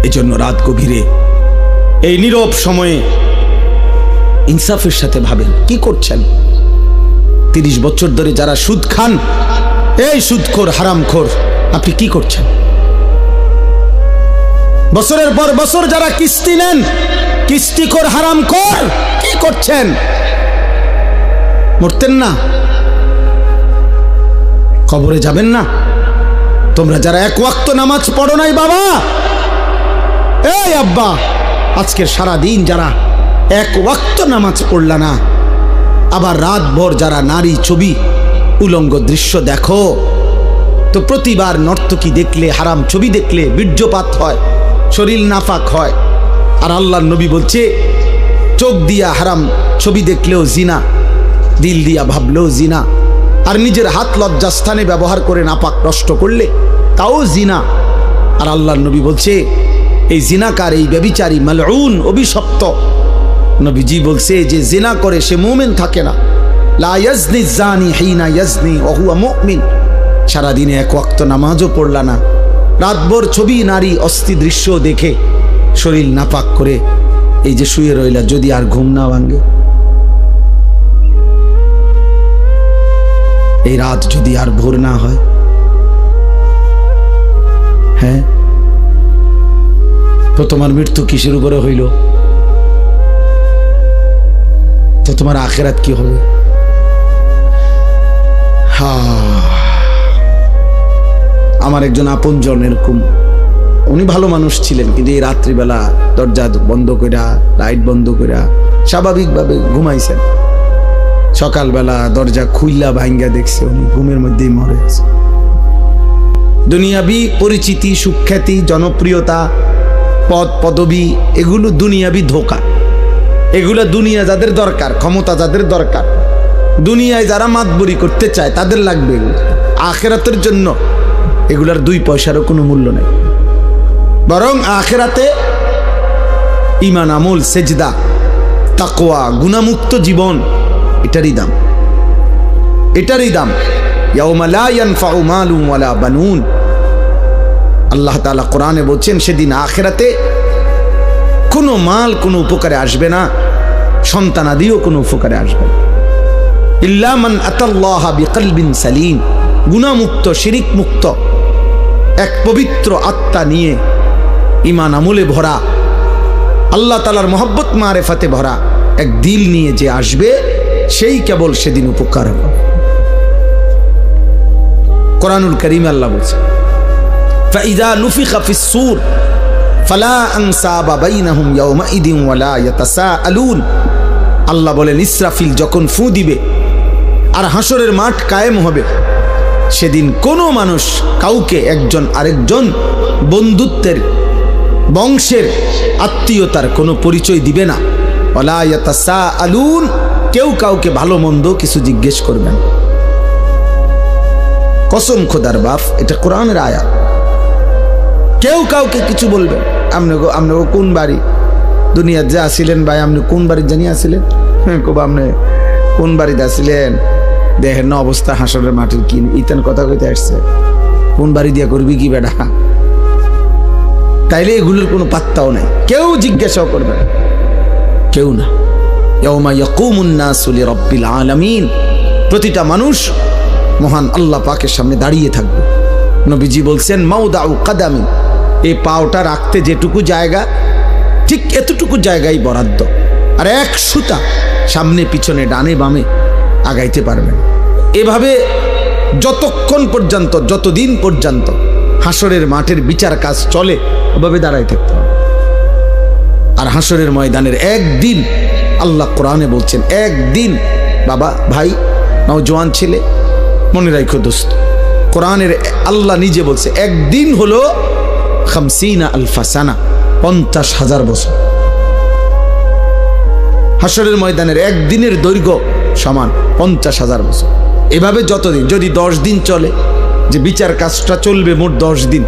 এই জন্য রাত গভীরে এই নীরব সময়ে ইনসাফের সাথে ভাবেন কি করছেন। 30 বছর ধরে যারা সুদ খান, এই সুদখোর হারামখোর, আপনি কি করছেন? বছরের পর বছর যারা কিস্তি নেন, কিস্তিখোর হারামখোর, কি করছেন? মরতেন না? কবরে যাবেন না? তোমরা যারা এক ওয়াক্ত নামাজ পড়ো নাই বাবা, এই আব্বা, আজকের সারা দিন যারা এক ওয়াক্ত নামাজ পড়লা না, আবার রাত ভর যারা নারী ছবি উলঙ্গ দৃশ্য দেখো, তো প্রতিবার নর্তকী দেখলে, হারাম ছবি দেখলে বীর্যপাত হয়, শরীর নাফাক হয়। আর আল্লাহর নবী বলছে চোখ দিয়া হারাম ছবি দেখলেও জিনা, দিল দিয়া ভাবলেও জিনা, আর নিজের হাত লজ্জাস্থানে ব্যবহার করে নাপাক নষ্ট করলে তাও জিনা। আর আল্লাহর নবী বলছে এই জিনাকার, এই ব্যভিচারী, মালউন, অভিশপ্ত। নবীজি বলছে যে জিনা করে সে মুমিন থাকে না। লা ইয়াজনি জানি হিনা ইয়াজনি ওয়া হুয়া মুমিন। সারাদিনে এক ওয়াক্ত নামাজও পড়লা না, রাতভর ছবি নারী অস্থি দৃশ্য দেখে শরীর নাপাক করে এই যে শুয়ে রইলা, যদি আর ঘুম না ভাঙে, এই রাত যদি আর ভোর না হয়, হ্যাঁ, তো তোমার মৃত্যু কিসের উপরে হইল? তো তোমার আখিরাত কি হবে? আমার একজন আপনজন এরকম, উনি ভালো মানুষ ছিলেন, কিন্তু এই রাত্রিবেলা দরজা বন্ধ কইরা, লাইট বন্ধ কইরা স্বাভাবিকভাবে ঘুমাইছেন। সকালবেলা দরজা খুইলা ভাঙ্গা দেখছে উনি ঘুমের মধ্যেই মরে আছে। দুনিয়াবি পরিচিতি, সুখ্যাতি, জনপ্রিয়তা, পদ পদবি, এগুলো দুনিয়াবি ধোঁকা। এগুলো দুনিয়া যাদের দরকার, ক্ষমতা যাদের দরকার, দুনিয়ায় যারা মাতবরি করতে চায় তাদের লাগবে এগুলো। আখিরাতের জন্য এগুলার 2 পয়সারও কোনো মূল্য নেই। বরং আখিরাতে ঈমান, আমল, সেজদা, তাকওয়া, গুনাহমুক্ত জীবন, এটারই দাম, এটারই দাম। ইয়াউমা লা ইয়ানফাউ মালুন ওয়ালা বানুন। আল্লাহ তাআলা কোরআনে বলছেন সেদিন আখিরাতে কোনো মাল কোনো উপকারে আসবে না, সন্তানাদিও কোনো উপকারে আসবে না। ইল্লা মান আতাল্লাহা বিকলবিন সালিম। গুনাহমুক্ত, শিরিক মুক্ত, এক পবিত্র আত্মা নিয়ে, ঈমান আমলে ভরা, আল্লাহ তাআলার মহব্বত মারেফাতে ভরা এক দিল নিয়ে যে আসবে, সেই কেবল সেদিন উপকার হবে। কোরআনুল কারীমে আল্লাহ বলছে ফাইযা নুফিখা ফিস সূর ফালা আনসাবা বাইনাহুম ইয়াওমাইদিন ওয়ালা ইয়াতাসাআলুন। আল্লাহ বলেন ইসরাফিল যখন ফু দিবে আর হাসরের মাঠ কায়েম হবে, সেদিন কোনো মানুষ কাউকে একজন আরেকজন বন্ধুত্বের, বংশের, আত্মীয়তার কোনো পরিচয় দিবে না। ওয়ালা ইয়াতাসাআলুন, কেউ কাউকে ভালো মন্দ কিছু জিজ্ঞেস করবেন। কসম খোদার বাপ, এটা কোরআনের আয়াত। কেউ কাউকে কিছু বলবেন, আপনি কোন বাড়ি দুনিয়ার যে আসিলেন ভাই, আপনি কোন বাড়ির জানি আসিলেন, আপনি কোন বাড়িতে আসিলেন, দেখেন না অবস্থা হাসরের মাটির, কি ইতান কথা কইতে আসছে, কোন বাড়ি দিয়া করবি কি বেটা, তাইলে এগুলোর কোনো পাত্তাও নাই, কেউ জিজ্ঞাসাও করবে না, কেউ না। ইয়াউমা ইয়াকুমুন নাসু লিরাব্বিল আলামিন। প্রতিটা মানুষ মহান আল্লাহ পাকের সামনে দাঁড়িয়ে থাকবে। নবীজি বলছেন মাউদাউ কাদামি, এই পাওটা রাখতে যেটুকু জায়গা, ঠিক এতটুকু জায়গায় বরাদ্দ, আর এক সুতা সামনে পিছনে ডানে বামে আগাইতে পারবেন। এভাবে যতক্ষণ পর্যন্ত, যতদিন পর্যন্ত হাসরের মাঠের বিচার কাজ চলে, ওভাবে দাঁড়াই থাকতে হবে। আর হাসরের ময়দানের একদিন, আল্লাহ কোরআনে বলছেন একদিন, বাবা, ভাই, নওজোয়ান ছেলে, মনে রাখো দোস্ত, কোরআনের আল্লাহ নিজে বলছে একদিন হলো 50 আলফা সানা, 50,000 বছর। হাসরের ময়দানের একদিনের দৈর্ঘ্য সমান 50,000 বছর। এভাবে যতদিন, যদি 10 দিন চলে, যে বিচার কাজটা চলবে মোট 10 দিন,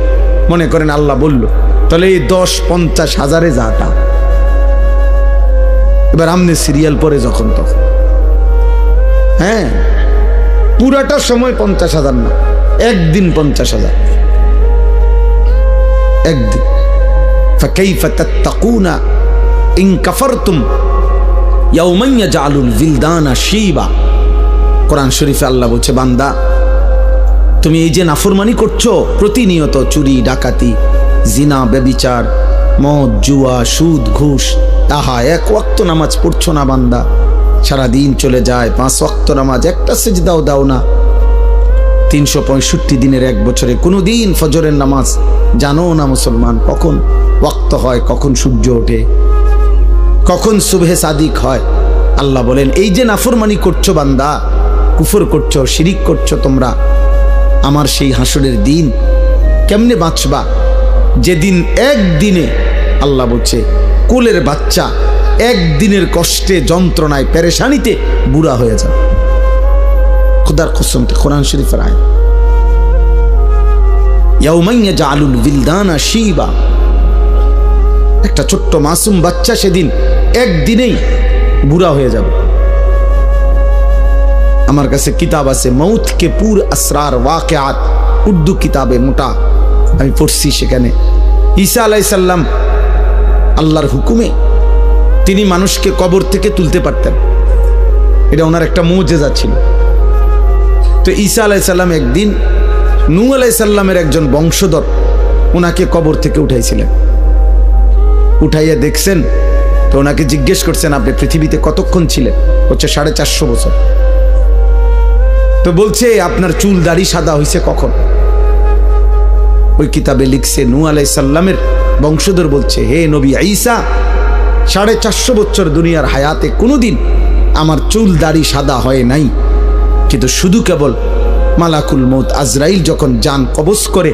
মনে করেন আল্লাহ বলল, তাহলে এই 10 50,000-এ যাটা। এবার আমনে সিরিয়াল পরে যখন তখন, হ্যাঁ, পুরাটা সময় 50,000 না, একদিন 50,000, একদিন ফাকাইফা তাত্তাকুনা ইন কাফারতুম ইয়াওমান ইয়াজআলুল বিলদানা শিবা। কোরআন শরীফে আল্লাহ বলছে, বান্দা তুমি এই যে নাফরমানি করছো, প্রতিনিয়ত চুরি ডাকাতি জিনা ব্যভিচার মদ জুয়া সুদ ঘুষ, তাহা এক ওয়াক্ত নামাজ পড়ছো না বান্দা, সারাদিন চলে যায় 5 ওয়াক্ত নামাজ, একটা সিজদাও দাও না, 365 দিনের এক বছরে কোনো দিন ফজরের নামাজ জানো না মুসলমান, কখন ওয়াক্ত হয়, কখন সূর্য ওঠে, কখন সুবহে সাদিক হয়। আল্লাহ বলেন এই যে নাফরমানি করছো বান্দা, কুফর করছো, শিরিক করছো তোমরা, আমার সেই হাসরের দিন কেমনে বাঁচবা, যেদিন একদিনে আল্লাহ বলছে কোলের বাচ্চা একদিনের কষ্টে যন্ত্রণায় পেরেশানিতে বুড়া হয়ে যাবে। খুদার কসম, কোরআন শরীফের আয়াত। ইয়াউমান ইয়াজআলুল বিলদানা শিবা, একটা ছোট্ট মাসুম বাচ্চা সেদিন একদিনেই বুড়া হয়ে যাবে। আমার কাছে কিতাব আছে মৌত কে পুর আসরার ওয়াকিয়াত, উর্দু কিতাবে মোটা, আমি পড়ছি। সেখানে ঈসা আলাইহিস সালাম আল্লাহর হুকুমে তিনি মানুষকে কবর থেকে তুলতে পারতেন, এটা ওনার একটা মুজিজা ছিল। তো ঈসা আলাইহিস সালাম একদিন নূহ আলাইহিস সালামের একজন বংশধর ওনাকে কবর থেকে উঠাইছিলেন, উঠাইয়া দেখছেন, তো ওনাকে জিজ্ঞেস করছেন আপনি পৃথিবীতে কতক্ষণ ছিলেন? হচ্ছে 450 বছর। তো বলছে আপনার চুল দাড়ি সাদা হয়েছে কখন? ওই কিতাবে লিখছে নূহ আলাইহিস সালামের বংশধর বলছে, হে নবী ঈসা, 450 বছর দুনিয়ার হায়াতে কোনোদিন আমার চুল দাড়ি সাদা হয় নাই, কিন্তু শুধু কেবল মালাকুল মউত আজরাইল যখন জান কবজ করে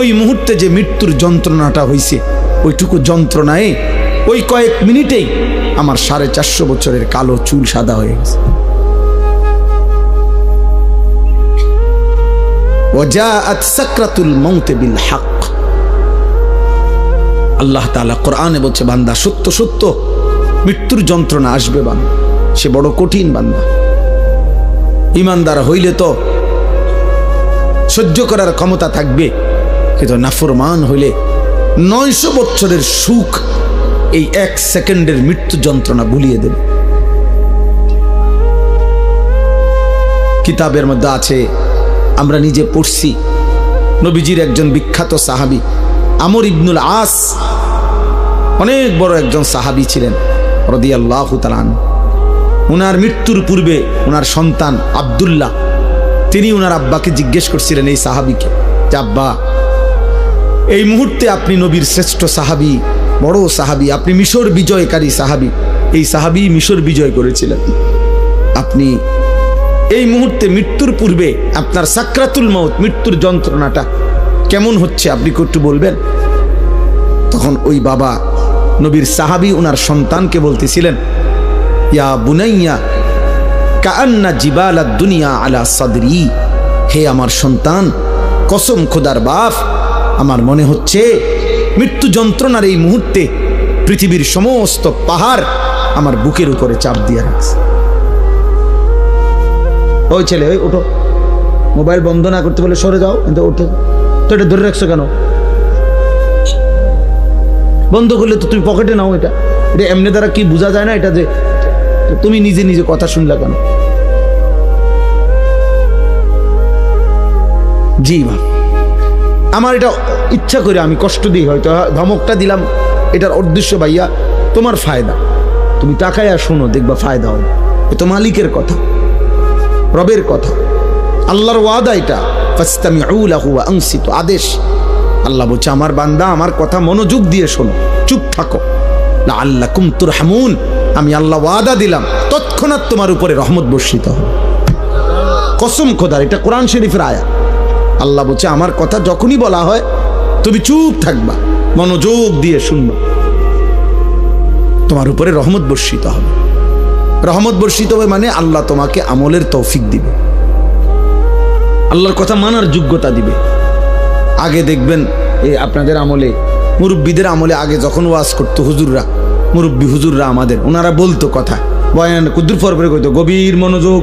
ওই মুহূর্তে যে মৃত্যুর যন্ত্রণাটা হয়েছে, ওইটুকু যন্ত্রণায় ওই কয়েক মিনিটেই আমার 450 বছরের কালো চুল সাদা হয়ে গেছে। ওয়াজাআত সাকরাতুল মাউত বিল হক। আল্লাহ তাআলা কোরআনে বলছে, বান্দা সত্য সত্য মৃত্যুর যন্ত্রণা আসবে বান্দা, সে বড় কঠিন বান্দা। ঈমানদার হইলে তো সহ্য করার ক্ষমতা থাকবে, কিন্তু নাফরমান হইলে 900 বছরের সুখ এই 1 সেকেন্ডের মৃত্যু যন্ত্রণা ভুলিয়ে দেবে। কিতাবের মধ্যে আছে, আমরা নিজে পড়ছি, নবীজির একজন বিখ্যাত সাহাবী আমর ইবনুল আস, অনেক বড় একজন সাহাবী ছিলেন রাদিয়াল্লাহু তাআলা আনহু। উনার মৃত্যুর পূর্বে উনার সন্তান আব্দুল্লাহ, তিনি উনার আব্বাকে জিজ্ঞেস করছিলেন এই সাহাবীকে, যে আব্বা, এই মুহূর্তে আপনি নবীর শ্রেষ্ঠ সাহাবী, বড় সাহাবী, আপনি মিশর বিজয়কারী সাহাবী, এই সাহাবী মিশর বিজয় করেছিলেন, আপনি এই মুহূর্তে মৃত্যুর পূর্বে আপনার সাকরাতুল মাউত, মৃত্যুর যন্ত্রণাটা কেমন হচ্ছে আপনি একটু বলবেন? তখন ওই বাবা নবীর সাহাবী উনার সন্তানকে বলতেছিলেন, ইয়া বুনাইয়া কাআন্না জিবালাদ দুনিয়া আলা সাদরি, হে আমার সন্তান, কসম খোদার বাপ, আমার মনে হচ্ছে মৃত্যু যন্ত্রণার এই মুহূর্তে পৃথিবীর সমস্ত পাহাড় আমার বুকের উপরে চাপ দিয়ে রাখছে। ওই ছেলে, ওই ওঠো, মোবাইল বন্ধ না করতে বলে সরে যাও, কিন্তু ওঠে তো, এটা ধরে রাখছো কেন? বন্ধ করলে তো তুমি পকেটে নাও, এটা এটা এমনি দ্বারা কি বোঝা যায় না এটা, যে তুমি নিজে নিজে কথা শুনলা কেন? জি মা, আমার এটা ইচ্ছা করে আমি কষ্ট দিই, হয়তো ধমকটা দিলাম, এটার উদ্দেশ্য ভাইয়া তোমার ফায়দা, তুমি তাকায় আর শোনো, দেখবা ফায়দা হবে। এ তো মালিকের কথা, রবের কথা, আল্লাহর ওয়াদা, এটা ফাসতামিউ লাহু ওয়া আনসিতু, আদেশ। আল্লাহ বলছে, আমার বান্দা আমার কথা মনোযোগ দিয়ে শোনো, চুপ থাকো, লাআল্লাকুম তুরহামুন, আমি আল্লাহ ওয়াদা দিলাম তৎক্ষণাৎ তোমার উপরে রহমত বর্ষিত হবে। কসম খোদার, এটা কোরআন শরীফের আয়াত। আল্লাহ বলছে, আমার কথা যখনই বলা হয় তুমি চুপ থাকবা, মনোযোগ দিয়ে শুনবা, তোমার উপরে রহমত বর্ষিত হবে। রহমত বর্ষিত হবে মানে আল্লাহ তোমাকে আমলের তৌফিক দিবে, আল্লাহর কথা মানার যোগ্যতা দিবে। আগে দেখবেন এই আপনাদের আমলে, মুরব্বীদের আমলে, আগে যখন ওয়াজ করতো হুজুররা, মুরব্বী হুজুররা আমাদের, ওনারা বলতো কথা, বয়ান কুদ্দুর পরে কইতো, গভীর মনোযোগ,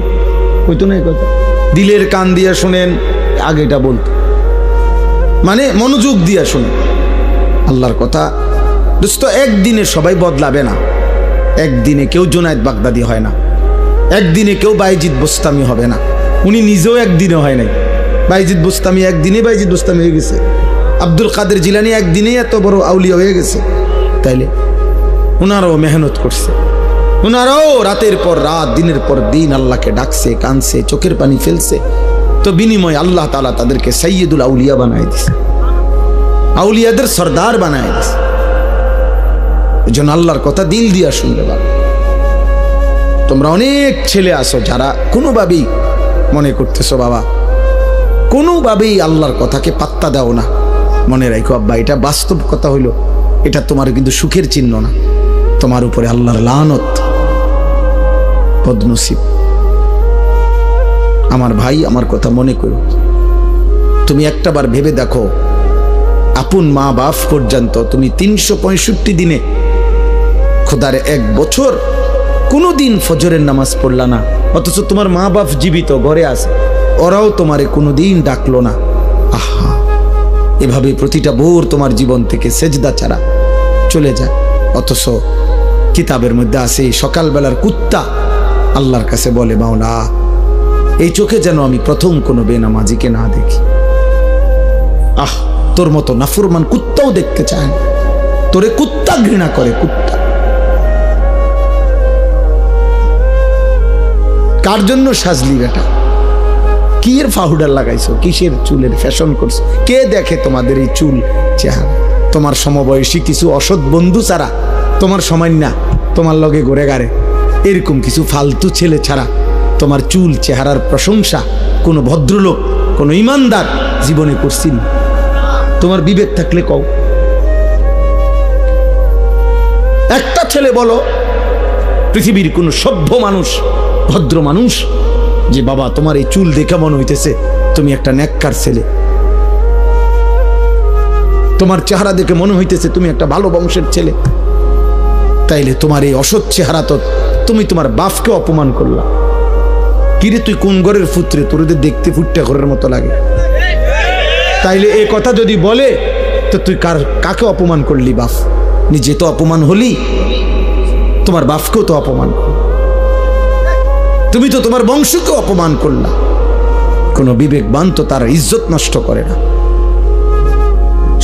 কইতো না এই কথা, দিলের কান দিয়ে শোনেন, আগে এটা বলতো, মানে মনোযোগ দিয়ে শোনেন। আল্লাহর কথা দোস্ত, একদিনে সবাই বদলাবে না। একদিনে কেউ জুনায়েদ বাগদাদি হয় না, একদিনে কেউ বাইজিদ বোস্তামি হবে না। উনি নিজেও একদিনে হয় নাই। বাইজিদ বোস্তামি একদিনে বাইজিদ বোস্তামি হয়ে গেছে। আব্দুল কাদের জিলানি একদিনেই এত বড় আউলিয়া হয়ে গেছে। তাইলে ওনারাও মেহনত করছে, ওনারাও রাতের পর রাত দিনের পর দিন আল্লাহকে ডাকছে, কানছে, চোখের পানি ফেলছে। তো বিনিময় আল্লাহ তাআলা তাদেরকে সাইয়্যিদুল আউলিয়া বানায় দিছে, আউলিয়াদের সর্দার বানায় দিছে। এই জন্য আল্লাহর কথা দিল দিয়া শুনতে পারো। তোমরা অনেক ছেলে আসো যারা কোনোভাবেই মনে করতেছো বাবা কোনোভাবেই আল্লাহর কথাকে পাত্তা দাও না। মনে রাখো আব্বা, এটা বাস্তব কথা হইল, এটা তোমার কিন্তু সুখের চিহ্ন না, তোমার উপরে আল্লাহর লানত, বদনসিব। আমার ভাই, আমার কথা মনে করো। তুমি একটাবার ভেবে দেখো, আপন মা বাপ পর্যন্ত তুমি 365 দিনে, খোদার 1 বছর কোনো দিন ফজরের নামাজ পড়লা না, অথচ তোমার মা বাপ জীবিত ঘরে আছে, ওরাও তোমারে কোনোদিন ডাকলো না। আহা, এভাবে প্রতিটা ভোর তোমার জীবন থেকে সেজদা ছাড়া চলে যায়। অথচ কিতাবের মধ্যে আছে সকালবেলার কুত্তা আল্লাহর কাছে বলে, মাওলা এই চোখে যেন আমি প্রথম কোনো বেনামাজিকে না দেখি। আহ, তোর মতো নাফরমান কুত্তাও দেখতে চায় না, তোরে কুত্তা ঘৃণা করে, কুত্তা। কার জন্য সাজলি বেটা? কি এর পাউডার লাগাইছো? কিসের চুলের ফ্যাশন করছো? কে দেখে তোমাদের এই চুল চেহারা? তোমার সমবয়সী কিছু অসৎ বন্ধু ছাড়া, তোমার সময় না তোমার লগে ঘুরে গাড়ে এরকম কিছু ফালতু ছেলে ছাড়া তোমার চুল চেহারার প্রশংসা কোনো ভদ্রলোক, কোনো ইমানদার জীবনে করছিল? তোমার বিবেক থাকলে কও। একটা ছেলে বলো পৃথিবীর কোন সভ্য মানুষ, ভদ্র মানুষ, যে বাবা তোমার এই চুল দেখে মনে হইতেছে তুমি একটা নেককার ছেলে, তোমার চেহারা দেখে মনে হইতেছে তুমি একটা ভালো বংশের ছেলে। তাইলে তোমার এই অসৎ চেহারা তো তুমি তোমার বাপকে অপমান করলা। কিরে তুই কোন ঘরের পুত্রে, তোরদের দেখতে ফুটটা ঘরের মতো লাগে। তাইলে এই কথা যদি বলে তো তুই কাকে অপমান করলি? বাপ নিজে তো অপমান হলি, তোমার বাপকেও তো অপমান করলি, তুমি তো তোমার বংশকে অপমান করলা। কোন বিবেকবান তো তার ইজ্জত নষ্ট করে না,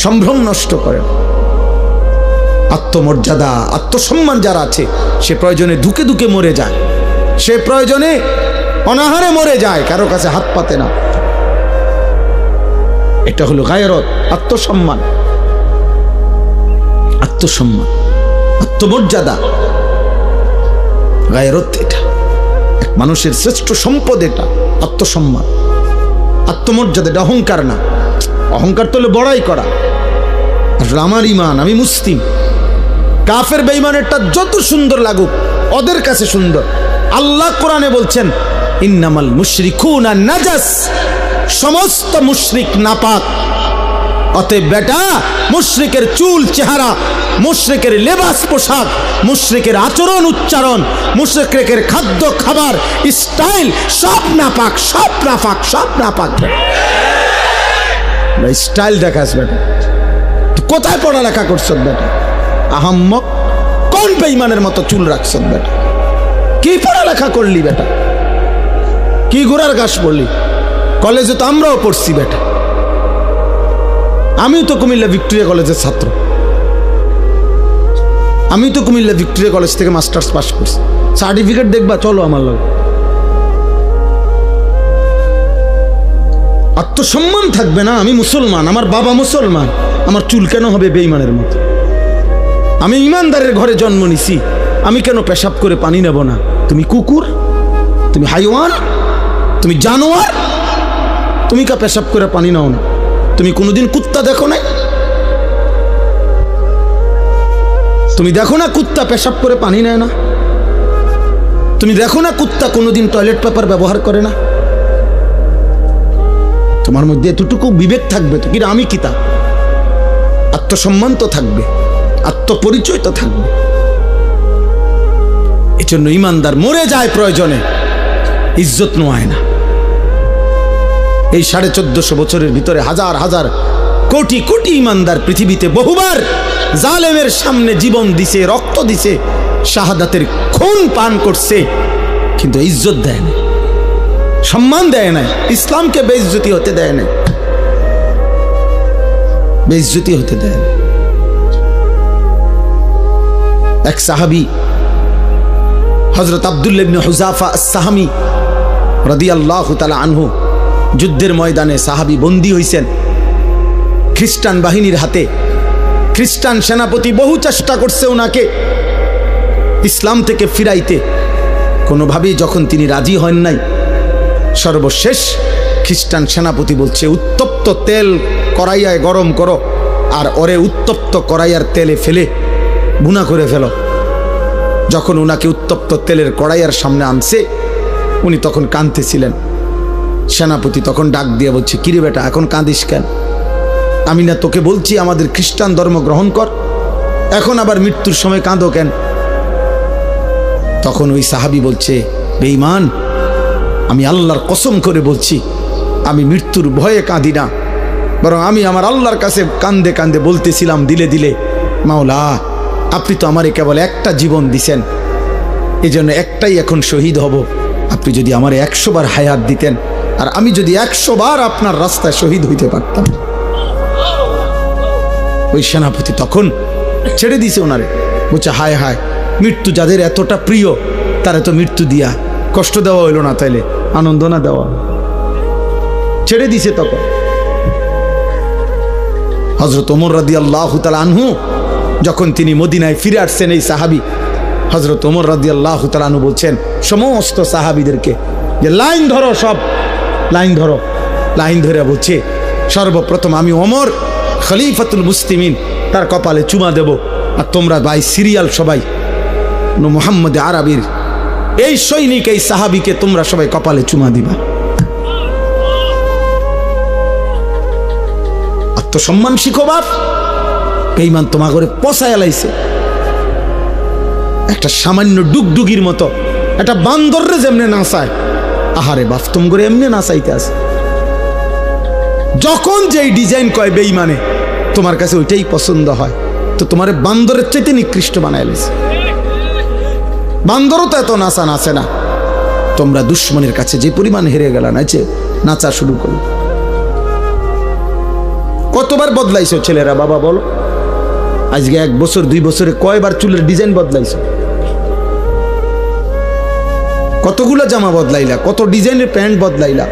সম্ভ্রম নষ্ট করে না। আত্মমর্যাদা, আত্মসম্মান যারা আছে, সে প্রয়োজনে ধুকে ধুকে মরে যায়, সে প্রয়োজনে অনাহারে মরে যায়, কারো কাছে হাত পাতে না। এটা হলো গায়রত, আত্মসম্মান, আত্মসম্মান, আত্মমর্যাদা, গায়রত। এটা এক মানুষের শ্রেষ্ঠ সম্পদ, এটা আত্মসম্মান, আত্মমর্যাদা। এটা অহংকার না। অহংকার তো হলো বড়াই করা। আসলে আমার ইমান, আমি মুসলিম। কাফের বেঈমানেরটা যত সুন্দর লাগুক, ওদের কাছে সুন্দর। আল্লাহ কোরআনে বলছেন, ইন্নামাল মুশরিকুনা নাজাস, সমস্ত মুশরিক নাপাক। অতএব বেটা, মুশরিকের চুল চেহারা, মুশরিকের লেবাস পোশাক, মুশরিকের আচরণ উচ্চারণ, মুশরিকের খাদ্য খাবার স্টাইল সব নাপাক, সব নাপাক, সব নাপাক। স্টাইল দেখাস বেটা, কোথায় পড়ালেখা করছ বেটা? আহাম্মক, কোন বেঈমানের মতো চুল রাখছ বেটা? কি পড়ালেখা করলি বেটা? কি গোড়ার ঘাস পড়লি? কলেজে তো আমরাও পড়ছি বেটা। আমিও তো কুমিল্লা ভিক্টোরিয়া কলেজের ছাত্র, আমি তো কুমিল্লা ভিক্টোরিয়া কলেজ থেকে মাস্টার্স পাস করছি। সার্টিফিকেট দেখবা, চলো আমার লগে। আত্মসম্মান থাকবে না। আমি মুসলমান, আমার বাবা মুসলমান, আমার চুল কেন হবে বেঈমানের মতো? আমি ইমানদারের ঘরে জন্ম নিছি, আমি কেন পেশাব করে পানি নেব না? তুমি কুকুর, তুমি হাইওয়ান, তুমি জানোয়ার, তুমি কা পেশাব করে পানি নাও না? তুমি কোনোদিন কুত্তা দেখো নাই? তুমি দেখো না কুত্তা পেশাব করে পানি নেয় না? তুমি দেখো না কুত্তা কোনোদিন টয়লেট পেপার ব্যবহার করে না? তোমার মধ্যে এতটুকু বিবেক থাকবে তো, কিনা আমি কিতা, আত্মসম্মান তো থাকবে, আত্মপরিচয় তো থাকবে। এজন্য ইমানদার মরে যায় প্রয়োজনে, ইজ্জত নোয়ায় না। এই 1450 বছরের ভিতরে হাজার হাজার কোটি কোটি ইমানদার পৃথিবীতে বহুবার জালেমের সামনে জীবন দিছে, রক্ত দিছে, শাহাদাতের খুন পান করছে, কিন্তু ইজ্জত দেয় না, সম্মান দেয় না, ইসলামকে বেইজ্জতি হতে দেয় না, বেইজ্জতি হতে দেয় না। এক সাহাবী হযরত আব্দুল্লাহ ইবনে হুযাফা আস-সাহামী রাদিয়াল্লাহু তাআলা আনহু, যুদ্ধের ময়দানে সাহাবী বন্দী হইছেন খ্রিস্টান বাহিনীর হাতে। খ্রিস্টান সেনাপতি বহু চেষ্টা করছে ওনাকে ইসলাম থেকে ফিরাইতে, কোনোভাবেই যখন তিনি রাজি হন নাই, সর্বশেষ খ্রিস্টান সেনাপতি বলছে, উত্তপ্ত তেল কড়াইয়ায় গরম করো, আর ওরে উত্তপ্ত কড়াইয়ার তেলে ফেলে বুনা করে ফেলো। যখন ওনাকে উত্তপ্ত তেলের কড়াইয়ার সামনে আনছে, উনি তখন কাঁদতেছিলেন। সেনাপতি তখন ডাক দিয়ে বলছে, কিরে বেটা, এখন কাঁদিস কেন? আমি না তোকে বলছি আমাদের খ্রিস্টান ধর্ম গ্রহণ কর, এখন আবার মৃত্যুর সময় কাঁদো কেন? তখন ওই সাহাবী বলছে, বেঈমান, আমি আল্লাহর কসম করে বলছি, আমি মৃত্যুর ভয়ে কাঁদি না, বরং আমি আমার আল্লাহর কাছে কান্দে কান্দে বলতেছিলাম দিলে দিলে, মাওলা, আপনি তো আমারে কেবল একটা জীবন দিছেন, এই জন্য একটাই এখন শহীদ হব। আপনি যদি আমারে 100 বার হায়াত দিতেন, আর আমি যদি 100 বার আপনার রাস্তায় শহীদ হইতে পারতাম। ওই সেনাপতি তখন ছেড়ে দিছে ওনারে, বলছে, হায় হায়, মৃত্যু যাদের এতটা প্রিয় তারা তো মৃত্যু দিয়া কষ্ট দেওয়া হইল না, তাইলে আনন্দ না দেওয়া, ছেড়ে দিছে। তখন হযরত ওমর রাদিয়াল্লাহু তাআলা আনহু যখন তিনি মদিনায় ফিরে আসছেন, এই সাহাবী হযরত ওমর রাদিয়াল্লাহু তাআলা আনহু বলছেন সমস্ত সাহাবীদেরকে যে লাইন ধরো, সব লাইন ধরো। লাইন ধরে বলছে, সর্বপ্রথম আমি ওমর খলিফাতুল মুসলিমিন, তার কপালে চুমা দেব, আর তোমরা ভাই সিরিয়াল সবাই মুহাম্মদ আরবির এই সৈনিক, এই সাহাবীকে তোমরা সবাই কপালে চুমা দিবা। আত্মসম্মান শিখো বাপ, বেঈমান তোমা করে পচায় লাইছে। একটা সামান্য ডুগডুগির মতো একটা বান্দররে যেমনে নাচায়, আহারে বাপ, তুম করে এমনি নাচাইতে আছে। যখন যেই ডিজাইন কয় বেঈমানে, তোমার কাছে ওইটাই পছন্দ হয়, তো তোমার বান্দরের চাইতে নিকৃষ্ট বানায় লাইছে। বান্দরও তো এত নাচা নাচে না। তোমরা দুশ্মনের কাছে যে পরিমাণ হেরে গেল, নাচে নাচা শুরু করল। কতবার বদলাইছো ছেলেরা বাবা বলো? আজকে 1 বছর 2 বছরে কয়বার চুলের ডিজাইন বদলাইছো? কতগুলো জামা বদলাইলা, কত ডিজাইনের প্যান্ট বদলাইলা?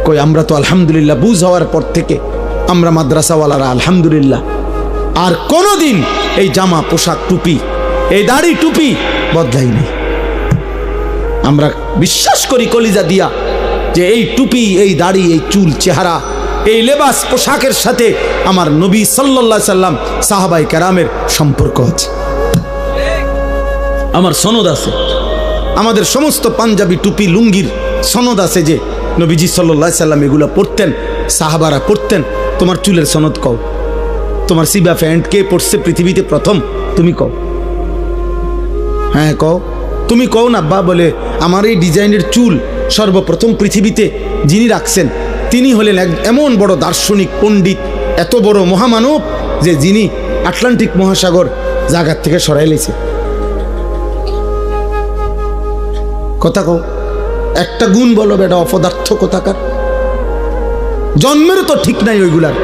কই আমরা তো আলহামদুলিল্লাহ বুঝ হওয়ার পর থেকে আমরা মাদ্রাসাওয়ালারা আলহামদুলিল্লাহ আর কোনোদিন এই জামা, পোশাক, টুপি, এই দাড়ি টুপি বদলাই নেই। আমরা বিশ্বাস করি কলিজা দিয়া যে এই টুপি, এই দাড়ি, এই চুল, চেহারা, এই লেবাস পোশাকের সাথে আমার নবী সাল্লাল্লাহু আলাইহি সাল্লাম, সাহাবায়ে কেরামের সম্পর্ক আছে, আমার সনদ আছে। আমাদের সমস্ত পাঞ্জাবি, টুপি, লুঙ্গির সনদ আছে যে নবীজি সাল্লাল্লাহু আলাইহি সাল্লাম এগুলো পরতেন, সাহাবারা পরতেন। তোমার চুলের সনদ কও, তোমার সিবা প্যান্ট কে পরছে পৃথিবীতে প্রথম? তুমি কও, হ্যাঁ কও, তুমি কও না আব্বা। বলে আমার এই ডিজাইনের চুল সর্বপ্রথম পৃথিবীতে যিনি রাখছেন তিনি হলেন এমন বড় দার্শনিক পণ্ডিত, এত বড় মহামানব যে যিনি আটলান্টিক মহাসাগর জায়গার থেকে সরাই লেছে। কথা কও, একটা গুণ বলো বেটা, অপদার্থ কোথাকার। জন্মেরও তো ঠিক নাই ওইগুলার।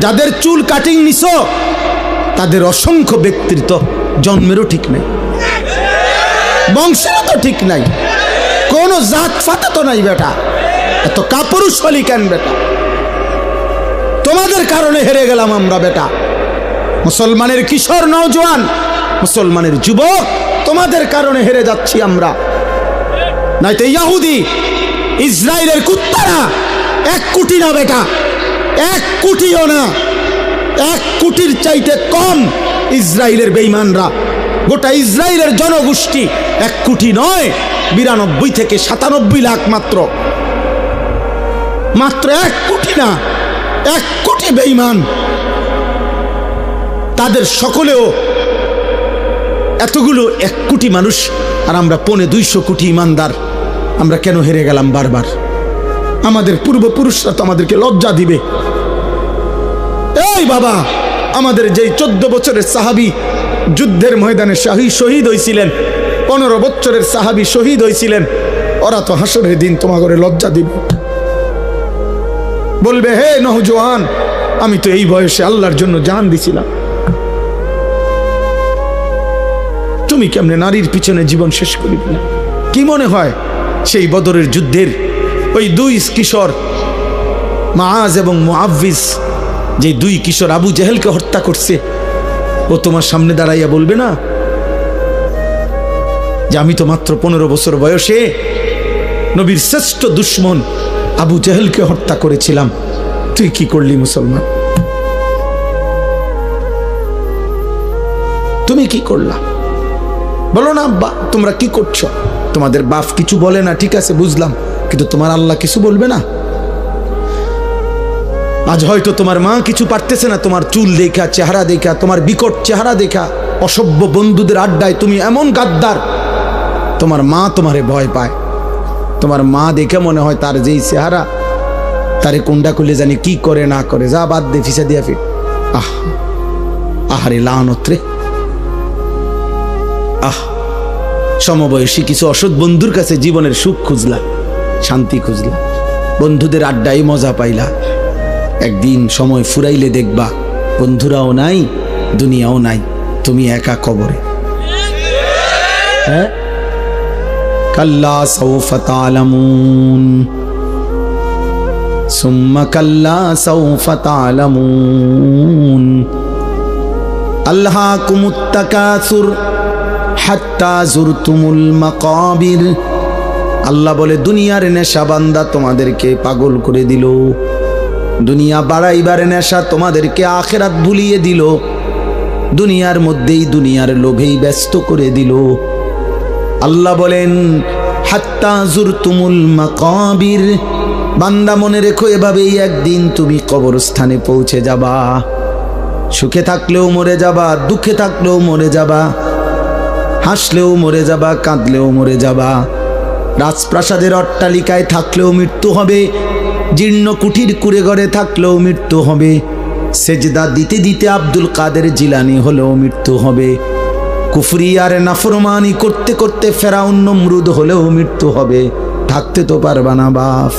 যাদের চুল কাটিং নিছ তাদের অসংখ্য ব্যক্তিত্ব জন্মেরও ঠিক নাই, বংশেরও তো ঠিক নাই, কোনো জাত ফাতা তো নাই বেটা। এত কাপুরুষ হলি কেন বেটা? তোমাদের কারণে হেরে গেলাম আমরা বেটা। মুসলমানের কিশোর নওজোয়ান, মুসলমানের যুবক, তোমাদের কারণে হেরে যাচ্ছি আমরা। নয়তো ইহুদি ইসরায়েলের কুত্তারা 1 কোটি না বেটা, 1 কোটিও না, 1 কোটির চাইতে কম ইসরায়েলের বেঈমানরা। গোটা ইসরায়েলের জনগোষ্ঠী 1 কোটি নয়, 92 থেকে 97 লাখ মাত্র, মাত্র 1 কোটি না, 1 কোটি বেঈমান। তাদের সকলেও এতগুলো 1 কোটি মানুষ, আর আমরা 250 কোটি ইমানদার। আমরা কেন হেরে গেলাম বারবার? আমাদের পূর্বপুরুষরা তো আমাদেরকে লজ্জা দিবে। ওই বাবা, আমাদের যেই 14 বছরের সাহাবী যুদ্ধের ময়দানে শহীদ হয়েছিলেন, 15 বছরের সাহাবী শহীদ হয়েছিলেন, ওরা তো হাসরের দিন তোমাকে লজ্জা দিবে, বলবে হে নওজোয়ান, আমি তো এই বয়সে আল্লাহর জন্য জান দিছিলাম, তুমি কেমনে নারীর পিছনে জীবন শেষ করি না? কি মনে হয় সেই বদরের যুদ্ধের ওই 2 কিশোর মাআজ এবং মুআউযিজ, যে 2 কিশোর আবু জেহেলকে হত্যা করছে, ও তোমার সামনে দাঁড়াইয়া বলবে না যে আমি তো মাত্র 15 বছর বয়সে নবীর শ্রেষ্ঠ দুশমন আবু জেহেলকে হত্যা করেছিলাম, তুই কি করলি মুসলমান, তুমি কি করলা? বলো না আব্বা তোমরা কি করছো? তোমাদের বাপ কিছু বলে না, ঠিক আছে বুঝলাম, কিন্তু তোমার আল্লাহ কিছু বলবে না? আজ হয়তো তোমার মা কিছু পারতেছে না, তোমার চুল দেখা, চেহারা দেখা, তোমার বিকট চেহারা দেখা, অসভ্য বন্ধুদের আড্ডায় তুমি এমন গাদ্দার, তোমার মা তোমারে ভয় পায়। তোমার মা দেখে মনে হয় তার যেই চেহারা, তারে কোনটা করলে জানি কি করে না করে, যা বাদ দে, ফিসা দিয়া ফির। আহারে লানত রে, সমবয়সী কিছু অসৎ বন্ধুর কাছে জীবনের সুখ খুঁজলা, শান্তি খুঁজলা, বন্ধুদের আড্ডায় মজা পাইলা, একদিন সময় ফুরাইলে দেখবা বন্ধুরাও নাই, দুনিয়াও নাই, তুমি একা কবরে। হ্যাঁ, কাল্লা সাউফা তা'লামুন সুম্মা কাল্লা সাউফা তা'লামুন আলহাকুমুত তাকাসুর হাত্তা জুরতুমুল মাকাবির। আল্লাহ বলে দুনিয়ার নেশা বান্দা তোমাদেরকে পাগল করে দিল, দুনিয়া বাড়াইবার নেশা তোমাদেরকে আখিরাত ভুলিয়ে দিল, দুনিয়ার মধ্যেই দুনিয়ার লোভেই ব্যস্ত করে দিল। আল্লাহ বলেন হাত্তা জুরতুমুল মাকাবির, বান্দা মনে রেখো এভাবেই একদিন তুমি কবরস্থানে পৌঁছে যাবা, সুখে থাকলেও মরে যাবা, দুঃখে থাকলেও মরে যাবা, হাসলেও মরে যাবা, কাঁদলেও মরে যাবা, রাজপ্রাসাদের অট্টালিকায় থাকলেও মৃত্যু হবে, জীর্ণ কুঠির কুড়ে ঘরে থাকলেও মৃত্যু হবে, সেজদা দিতে দিতে আব্দুল কাদের জিলানী হলেও মৃত্যু হবে, কুফরি আর নাফরমানি করতে করতে ফেরাউন নমরুদ হলেও মৃত্যু হবে, থাকতে তো পারবা না বাপ।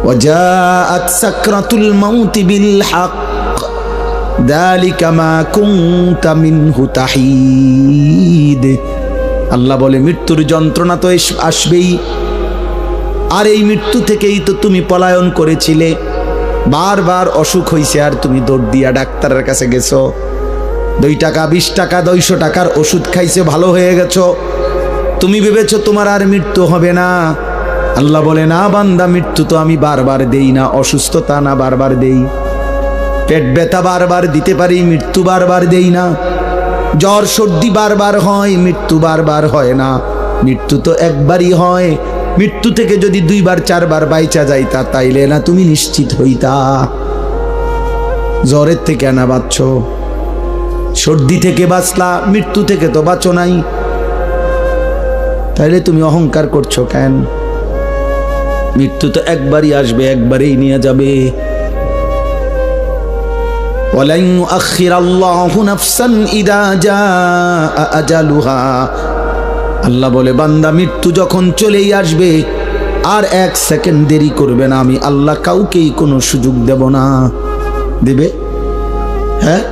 ওয়াজাআত সাকরাতুল মাউতি বিল হক যালিকা মা কুনতা মিনহু তাহিদ। আল্লাহ বলে মৃত্যুর যন্ত্রণা তো আসবেই, আর এই মৃত্যু থেকেই তো তুমি পলায়ন করেছিলে, বারবার অসুখ হইছে আর তুমি দৌড় দিয়া ডাক্তারের কাছে গেছো, 2 টাকা 20 টাকা 200 টাকার ওষুধ খাইছে, ভালো হয়ে গেছো, তুমি ভেবেছো তোমার আর মৃত্যু হবে না। আল্লাহ বলে না বান্দা, মৃত্যু তো আমি বারবার দেই না, অসুস্থতা না বারবার দেই, পেট ব্যথা বারবার দিতে পারি, মৃত্যু বারবার দেই না, জ্বর সর্দি বারবার হয়, মৃত্যু বারবার হয় না, মৃত্যু তো একবারই হয়। মৃত্যু থেকে যদি 2 বার 4 বার বাইচা যাইতা তাইলে না তুমি নিশ্চিত হইতা। জ্বরের থেকে না বাঁচছ, সর্দি থেকে বাঁচলা, মৃত্যু থেকে তো বাঁচো নাই, তাইলে তুমি অহংকার করছো কেন? মৃত্যু তো একবারই আসবে, একবারেই নিয়ে যাবে। ওয়ালান ইউআখিরাল্লাহু নাফসান ইযা জাআ আজালুহা। আল্লাহ বলে বান্দা মৃত্যু যখন চলেই আসবে আর 1 সেকেন্ড দেরি করবে না, আমি আল্লাহ কাউকেই কোনো সুযোগ দেব না। দেবে? হ্যাঁ,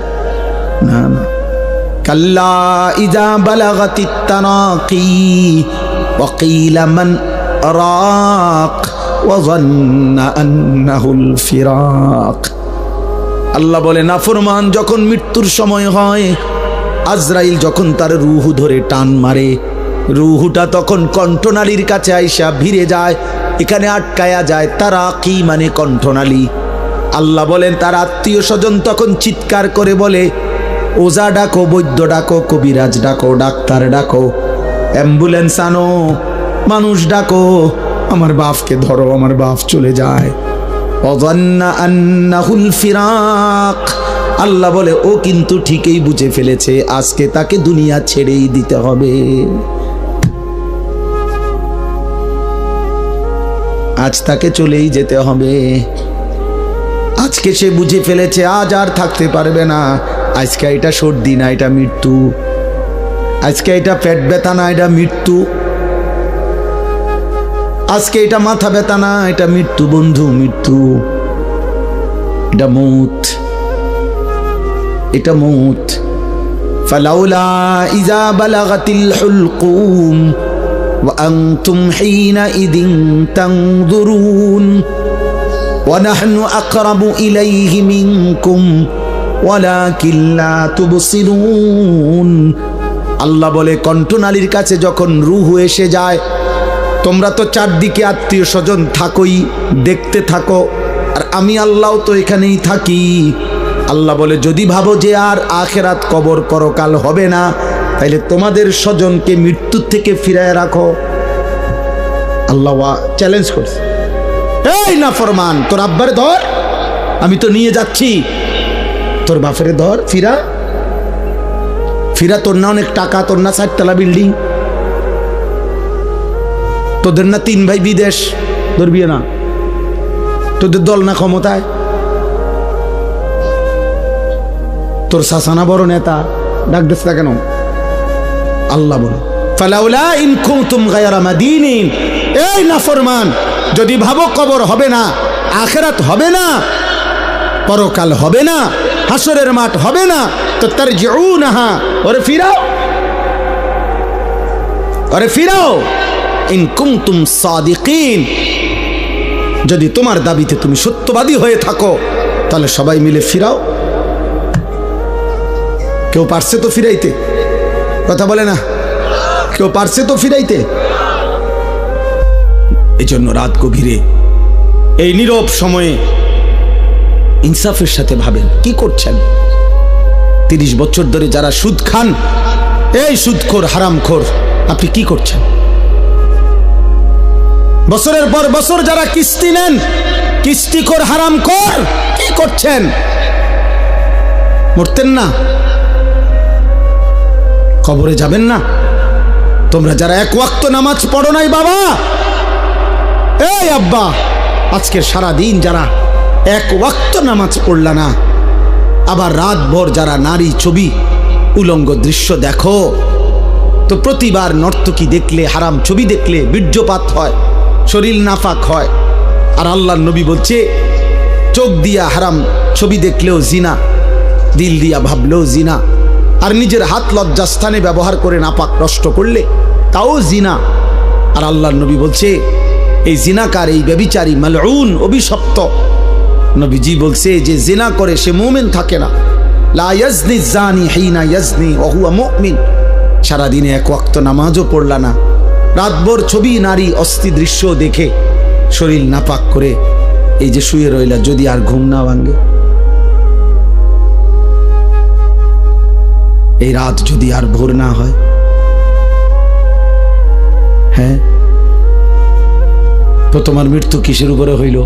না না। কাল্লা ইযা বালাগাতিত তারাকি ওয়া কিলা মান রাক ওয়া যান্না আন্নাহুল ফিরাক। আল্লাহ বলে নাফরমান যখন মৃত্যুর সময় হয়, আজরাইল যখন তার রূহ ধরে টান মারে, রূহটা তখন কণ্ঠনালীর কাছে আইসা ভিড়ে যায়, এখানে আটকায়া যায়। তারা কি মানে কণ্ঠনালী। আল্লাহ বলেন তার আত্মীয় স্বজন তখন চিৎকার করে বলে ওজা ডাকো, বৈদ্য ডাকো, কবিরাজ ডাকো, ডাক্তার ডাকো, অ্যাম্বুলেন্স আনো, মানুষ ডাকো, আমার বাপকে ধরো, আমার বাপ চলে যায়। ওয়াযান্না আন্নাহুল ফিরাক। আল্লাহ বলে ও কিন্তু ঠিকই বুঝে ফেলেছে আজকে তাকে দুনিয়া ছেড়েই দিতে হবে, আজ তাকে চলেই যেতে হবে। আজকে সে বুঝে ফেলেছে আজ আর থাকতে পারবে না। আজকে এটা সর্দি না, এটা মৃত্যু। আজকে এটা পেট ব্যথা না, এটা মৃত্যু। আজকে এটা মাথা ব্যথা না, এটা মৃত্যু বন্ধু, মৃত্যু। এটা মৌত, এটা মৌত। ফালাউলা ইযা বালাগাতিল হুলকুম ওয়া আনতুম হিনাইযিন তানজুরুন ওয়া নাহনু আকরাবু ইলাইহি মিনকুম ওয়ালাকিন লা তুবসিরুন। আল্লাহ বলে, কণ্ঠনালীর কাছে যখন রূহ এসে যায়, তোমরা তো চারদিকে আত্মীয় স্বজন থাকোই, দেখতে থাকো, আর আমি আল্লাহ তো এখানেই থাকি। আল্লাহ বলে, যদি ভাবো যে আর আখেরাত কবর পরকাল হবে না, তাইলে তোমাদের স্বজনকে মৃত্যুর থেকে ফিরায় রাখো। আল্লাহ চ্যালেঞ্জ করছে, এই নাফরমান, তোর আব্বারে ধর, আমি তো নিয়ে যাচ্ছি। তোর বাপেরে ধর, ফিরা ফিরা। তোর না অনেক টাকা, তোর না 4 তলা বিল্ডিং, তোদের না 3 ভাই বিদেশ, ধরবি না? তোদের দল না ক্ষমতায়? তোর শাসানা বড় নেতা, ডাক দিস না কেন? আল্লাহ বলে, ফালাউলা ইন কুনতুম গায়রা মাদিনিন। এই নাফরমান, যদি ভাবো কবর হবে না, আখিরাত হবে না, পরকাল হবে না, হাসরের মাঠ হবে না, তো তারজিউনাহা, ওরে ফিরাও, ওরে ফিরাও। ইন কুনতুম সাদিকিন, যদি তোমার দাবিতে তুমি সত্যবাদী হয়ে থাকো, তাহলে সবাই মিলে ফিরাও। কেউ পারছে তো ফিরাইতে? কথা বলে না, কেউ পারছে তো ফিরাইতে? এই জন্য রাত গভীরে এই নীরব সময়ে ইনসাফের সাথে ভাবেন কি করছেন। 30 বছর ধরে যারা সুদ খান, এই সুদখোর, হারামখোর, আপনি কি করছেন? বছরের পর বছর যারা কিস্তি নেন, কিস্তিখোর, হারামখোর, কি করছেন? মরতেন না? কবরে যাবেন না? তোমরা যারা 1 ওয়াক্ত নামাজ পড়ো নাই বাবা, এই আব্বা, আজকের সারা দিন যারা 1 ওয়াক্ত নামাজ পড়লা না, আবার রাত ভর যারা নারী ছবি, উলঙ্গ দৃশ্য দেখো, তো প্রতিবার নর্তকী দেখলে, হারাম ছবি দেখলে বীর্যপাত হয়, শরীর নাফাক হয়। আর আল্লাহর নবী বলছে, চোখ দিয়া হারাম ছবি দেখলেও জিনা, দিল দিয়া ভাবলেও জিনা, আর নিজের হাত লজ্জাস্থানে ব্যবহার করে নাপাক নষ্ট করলে তাও জিনা। আর আল্লাহর নবী বলছে, এই জিনাকার, এই ব্যভিচারী, মালউন, অভিশপ্ত। নবীজি বলছে যে জিনা করে সে মুমিন থাকে না। লা ইয়াজনি জানি হিনা ইয়াজনি ওয়া হুয়া মুমিন। সারাদিনে 1 ওয়াক্ত নামাজও পড়লা না, রাতভর ছবি, নারী, অস্থি দৃশ্য দেখে শরীর নাপাক করে এই যে শুয়ে রইলা, যদি আর ঘুম না ভাঙে, এই রাত যদি আর ভোর না হয়, হ্যাঁ, তো তোমার মৃত্যু কিসের উপরে হইল?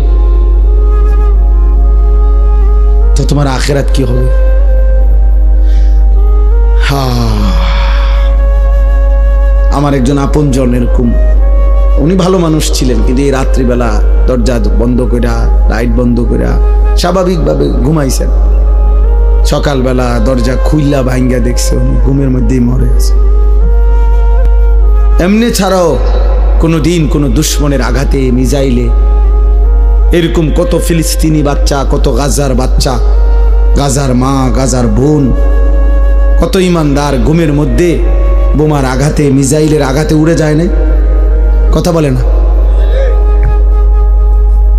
তো তোমার আখিরাত কি হবে? আমার একজন আপনজন এরকম, উনি ভালো মানুষ ছিলেন, কিন্তু এই রাত্রিবেলা দরজা বন্ধ কইরা, লাইট বন্ধ কইরা স্বাভাবিকভাবে ঘুমাইছেন। সকালবেলা দরজা খুইলা ভাঙ্গা দেখছে উনি ঘুমের মধ্যেই মরে আছে। এমনি ছাড়াও কোনো দিন কোনো দুশ্মনের আঘাতে, মিজাইলে, এরকম কত ফিলিস্তিনি বাচ্চা, কত গাজার বাচ্চা, গাজার মা, গাজার বোন, কত ইমানদার ঘুমের মধ্যে বোমার আঘাতে, মিজাইলের আঘাতে উড়ে যায় না? কথা বলে না?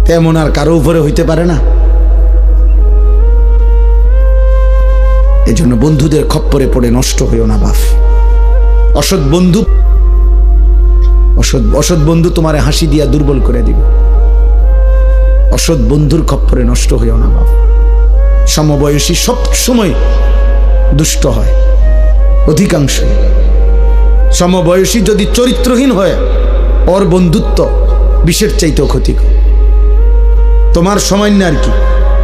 তেমন আর কারো উপরে হইতে পারে না। এই জন্য বন্ধুদের খপ্পরে পড়ে নষ্ট হইও না বাপ। অসৎ বন্ধু, অসৎ বন্ধু তোমারে হাসি দিয়া দুর্বল করে দিবে। অসৎ বন্ধুর খপ্পরে নষ্ট হইও না বাপ। সমবয়সী সব সময় দুষ্ট হয়, অধিকাংশ। সমবয়সী যদি চরিত্রহীন হয়, ওর বন্ধুত্ব বিষের চাইতেও ক্ষতিকর। তোমার সময় না আর কি,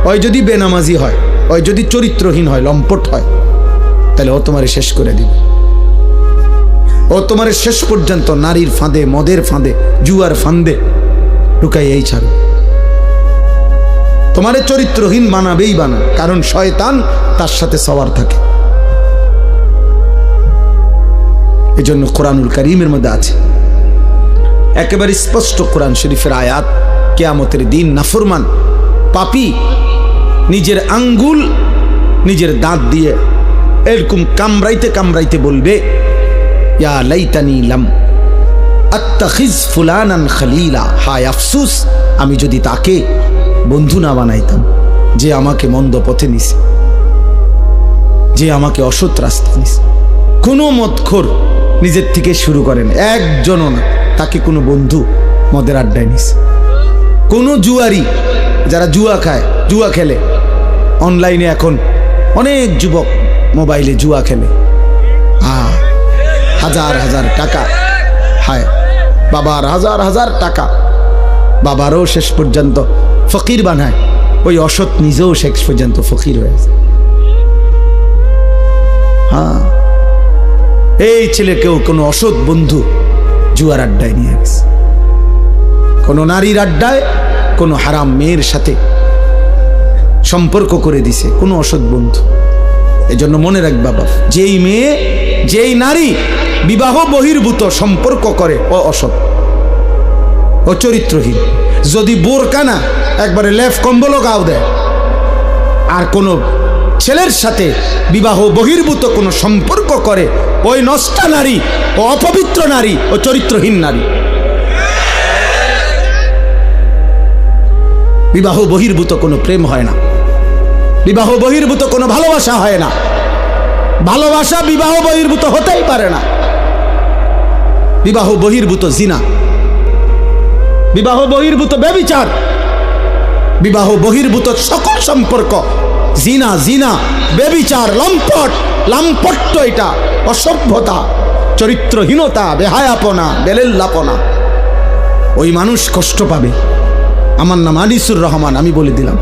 ওই যদি বেনামাজি হয়, ওই যদি চরিত্রহীন হয়, লম্পট হয়, তাহলে ও তোমারে শেষ করে দিবে। ও তোমার শেষ পর্যন্ত নারীর ফাঁদে, মদের ফাঁদে, জুয়ার ফাঁদে ঢুকাই এই ছাড়ো। তোমারে চরিত্রহীন বানাবেই বানা, কারণ শয়তান তার সাথে সওয়ার থাকে। এজন্য কোরআনুল কারীমের মধ্যে আছে একেবারে স্পষ্ট, কোরআন শরীফের আয়াত, কিয়ামতের দিন নাফরমান পাপী নিজের আঙ্গুল নিজের দাঁত দিয়ে এরকম কামড়াইতে কামড়াইতে বলবে, ইয়া লাইতানি লাম আত্তাখিজ ফুলানান খলিলা, হায় আফসোস আমি যদি তাকে বন্ধু না বানাইতাম, যে আমাকে মন্দ পথে নিছে, যে আমাকে অসৎ রাস্তা নিছে। কোনো মদখোর নিজের থেকে শুরু করেন, একজনও না, তাকে কোনো বন্ধু মদের আড্ডায় নিছে। কোনো জুয়ারি, যারা জুয়া খায়, জুয়া খেলে অনলাইনে, এখন অনেক যুবক মোবাইলে জুয়া খেলে, হাজার হাজার টাকা, হায় বাবার হাজার হাজার টাকা, বাবারও শেষ পর্যন্ত ফকির বানায়, ওই অসৎ নিজেও শেষ পর্যন্ত ফকির হয়েছে। হ্যাঁ, এই ছেলেকেও কোনো অসৎ বন্ধু জুয়ার আড্ডায় নিয়ে গেছে, কোনো নারীর আড্ডায়, কোনো হারাম মেয়ের সাথে সম্পর্ক করে দিছে কোনো অসৎ বন্ধু। এজন্য মনে রাখ বাবা, যেই মেয়ে যেই নারী বিবাহ বহির্ভূত সম্পর্ক করে ও অসৎ, ও চরিত্রহীন। যদি বোরকা না, একবারে লেফ কম্বলও গাও দেয়, আর কোনো ছেলের সাথে বিবাহ বহির্ভূত কোনো সম্পর্ক করে, ওই নষ্টা নারী, ও অপবিত্র নারী, ও চরিত্রহীন নারী। বিবাহ বহির্ভূত কোনো প্রেম হয় না, বিবাহ বহির্ভূত কোনো ভালোবাসা হয় না, ভালোবাসা বিবাহ বহির্ভূত হতেই পারে না। বিবাহ বহির্ভূত জিনা, বিবাহ বহির্ভূত ব্যভিচার, বিবাহ বহির্ভূত সকল সম্পর্ক জিনা, জিনা, ব্যভিচার, লম্পট, লাম্পট্য, এটা অসভ্যতা, চরিত্রহীনতা, বেহায়াপনা, বেলেল্লাপনা। ওই মানুষ কষ্ট পাবে। আমার নাম আনিসুর রহমান, আমি বলে দিলাম,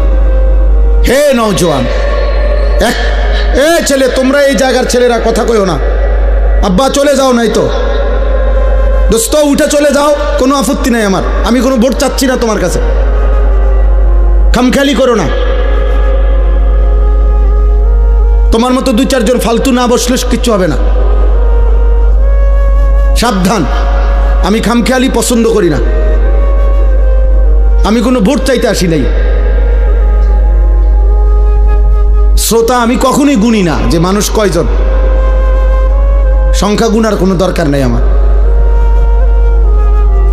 হে নওজোয়ান, ছেলে, তোমরা এই জায়গার ছেলেরা কথা কইও না, আব্বা চলে যাও, নাই তো দোস্ত উঠে চলে যাও, কোনো আপত্তি নাই আমার, আমি কোনো ভোট চাচ্ছি না তোমার কাছে, খামখেয়ালি করো না। তোমার মতো দুই চারজন ফালতু না বসলে কিচ্ছু হবে না, সাবধান। আমি খামখেয়ালি পছন্দ করি না, আমি কোনো ভোট চাইতে আসি নাই। শ্রোতা আমি কখনোই গুনি না যে মানুষ কয়জন, সংখ্যা গুনার কোনো দরকার নেই আমার।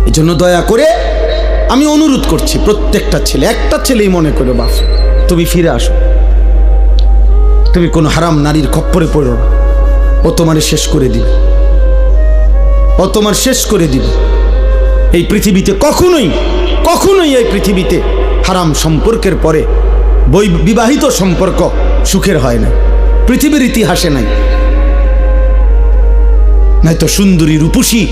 এই জন্য দয়া করে আমি অনুরোধ করছি, প্রত্যেকটা ছেলে, একটা ছেলেই মনে করো, বাপ তুমি ফিরে আসো, তুমি কোনো হারাম নারীর খপ্পরে পড়ো না, ও তোমার শেষ করে দিবে, ও তোমার শেষ করে দিবে। এই পৃথিবীতে কখনোই কখনোই এই পৃথিবীতে হারাম সম্পর্কের পরে বিবাহিত সম্পর্ক সুখের হয় না, পৃথিবীর ইতিহাসে নাই। নয়তো সুন্দরী রূপসী,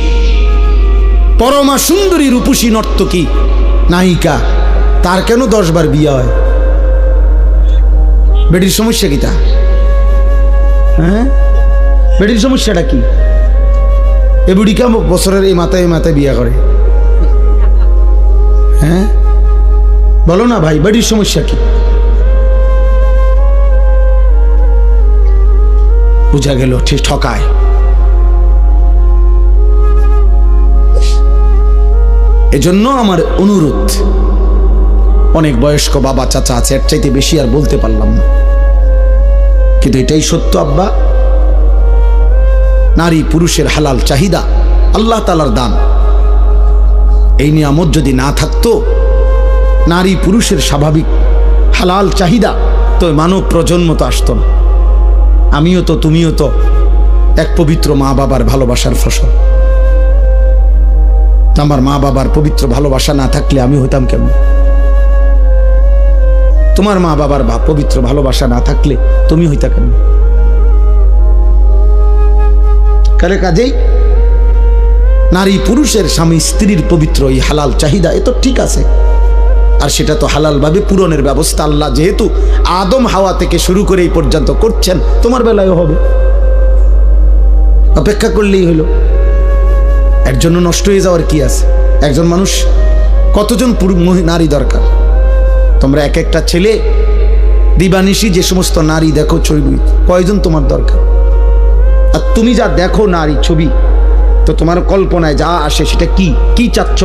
পরমা সুন্দরী রূপসী নর্তকী নায়িকা, তার কেন 10 বার বিয়ে হয়? বেটির সমস্যা কি তা? হ্যাঁ, বেটির সমস্যাটা কি? এ বুড়ি কেমন বছরের এই মাথায় বিয়ে করে? হ্যাঁ বলো না ভাই, বেটির সমস্যা কি? বুঝা গেল ঠিক ঠকায়। এজন্য আমার অনুরোধ, অনেক বয়স্ক বাবা চাচা আছে, এর চাইতে বেশি আর বলতে পারলাম না, কিন্তু এটাই সত্য আব্বা, নারী পুরুষের হালাল চাহিদা আল্লাহ তাআলার দান। এই নিয়ামত যদি না থাকতো, নারী পুরুষের স্বাভাবিক হালাল চাহিদা, তো মানব প্রজন্ম তো আসতো না। আমিও তো, তুমিও তো এক পবিত্র মা বাবার ভালোবাসার ফসল। আমার মা বাবার পবিত্র ভালোবাসা না থাকলে আমি হইতাম কেমন? তোমার মা বাবার পবিত্র ভালোবাসা না থাকলে তুমি হইতা কেমন? কালে কাজেই নারী পুরুষের স্বামী স্ত্রীর পবিত্র এই হালাল চাহিদা, এ তো ঠিক আছে, আর সেটা তো হালালভাবে পূরণের ব্যবস্থা আল্লাহ যেহেতু আদম হাওয়া থেকে শুরু করে এই পর্যন্ত করছেন, তোমার বেলায়ও হবে, অপেক্ষা করলেই হলো। এর জন্য নষ্ট হয়ে যাওয়ার কি আছে? একজন মানুষ কতজন নারী দরকার? তোমরা এক একটা ছেলে দিবানিশি যে সমস্ত নারী দেখো ছবি, কয়জন তোমার দরকার? আর তুমি যা দেখো নারী ছবি, তো তোমার কল্পনায় যা আসে সেটা কি কি চাচ্ছ?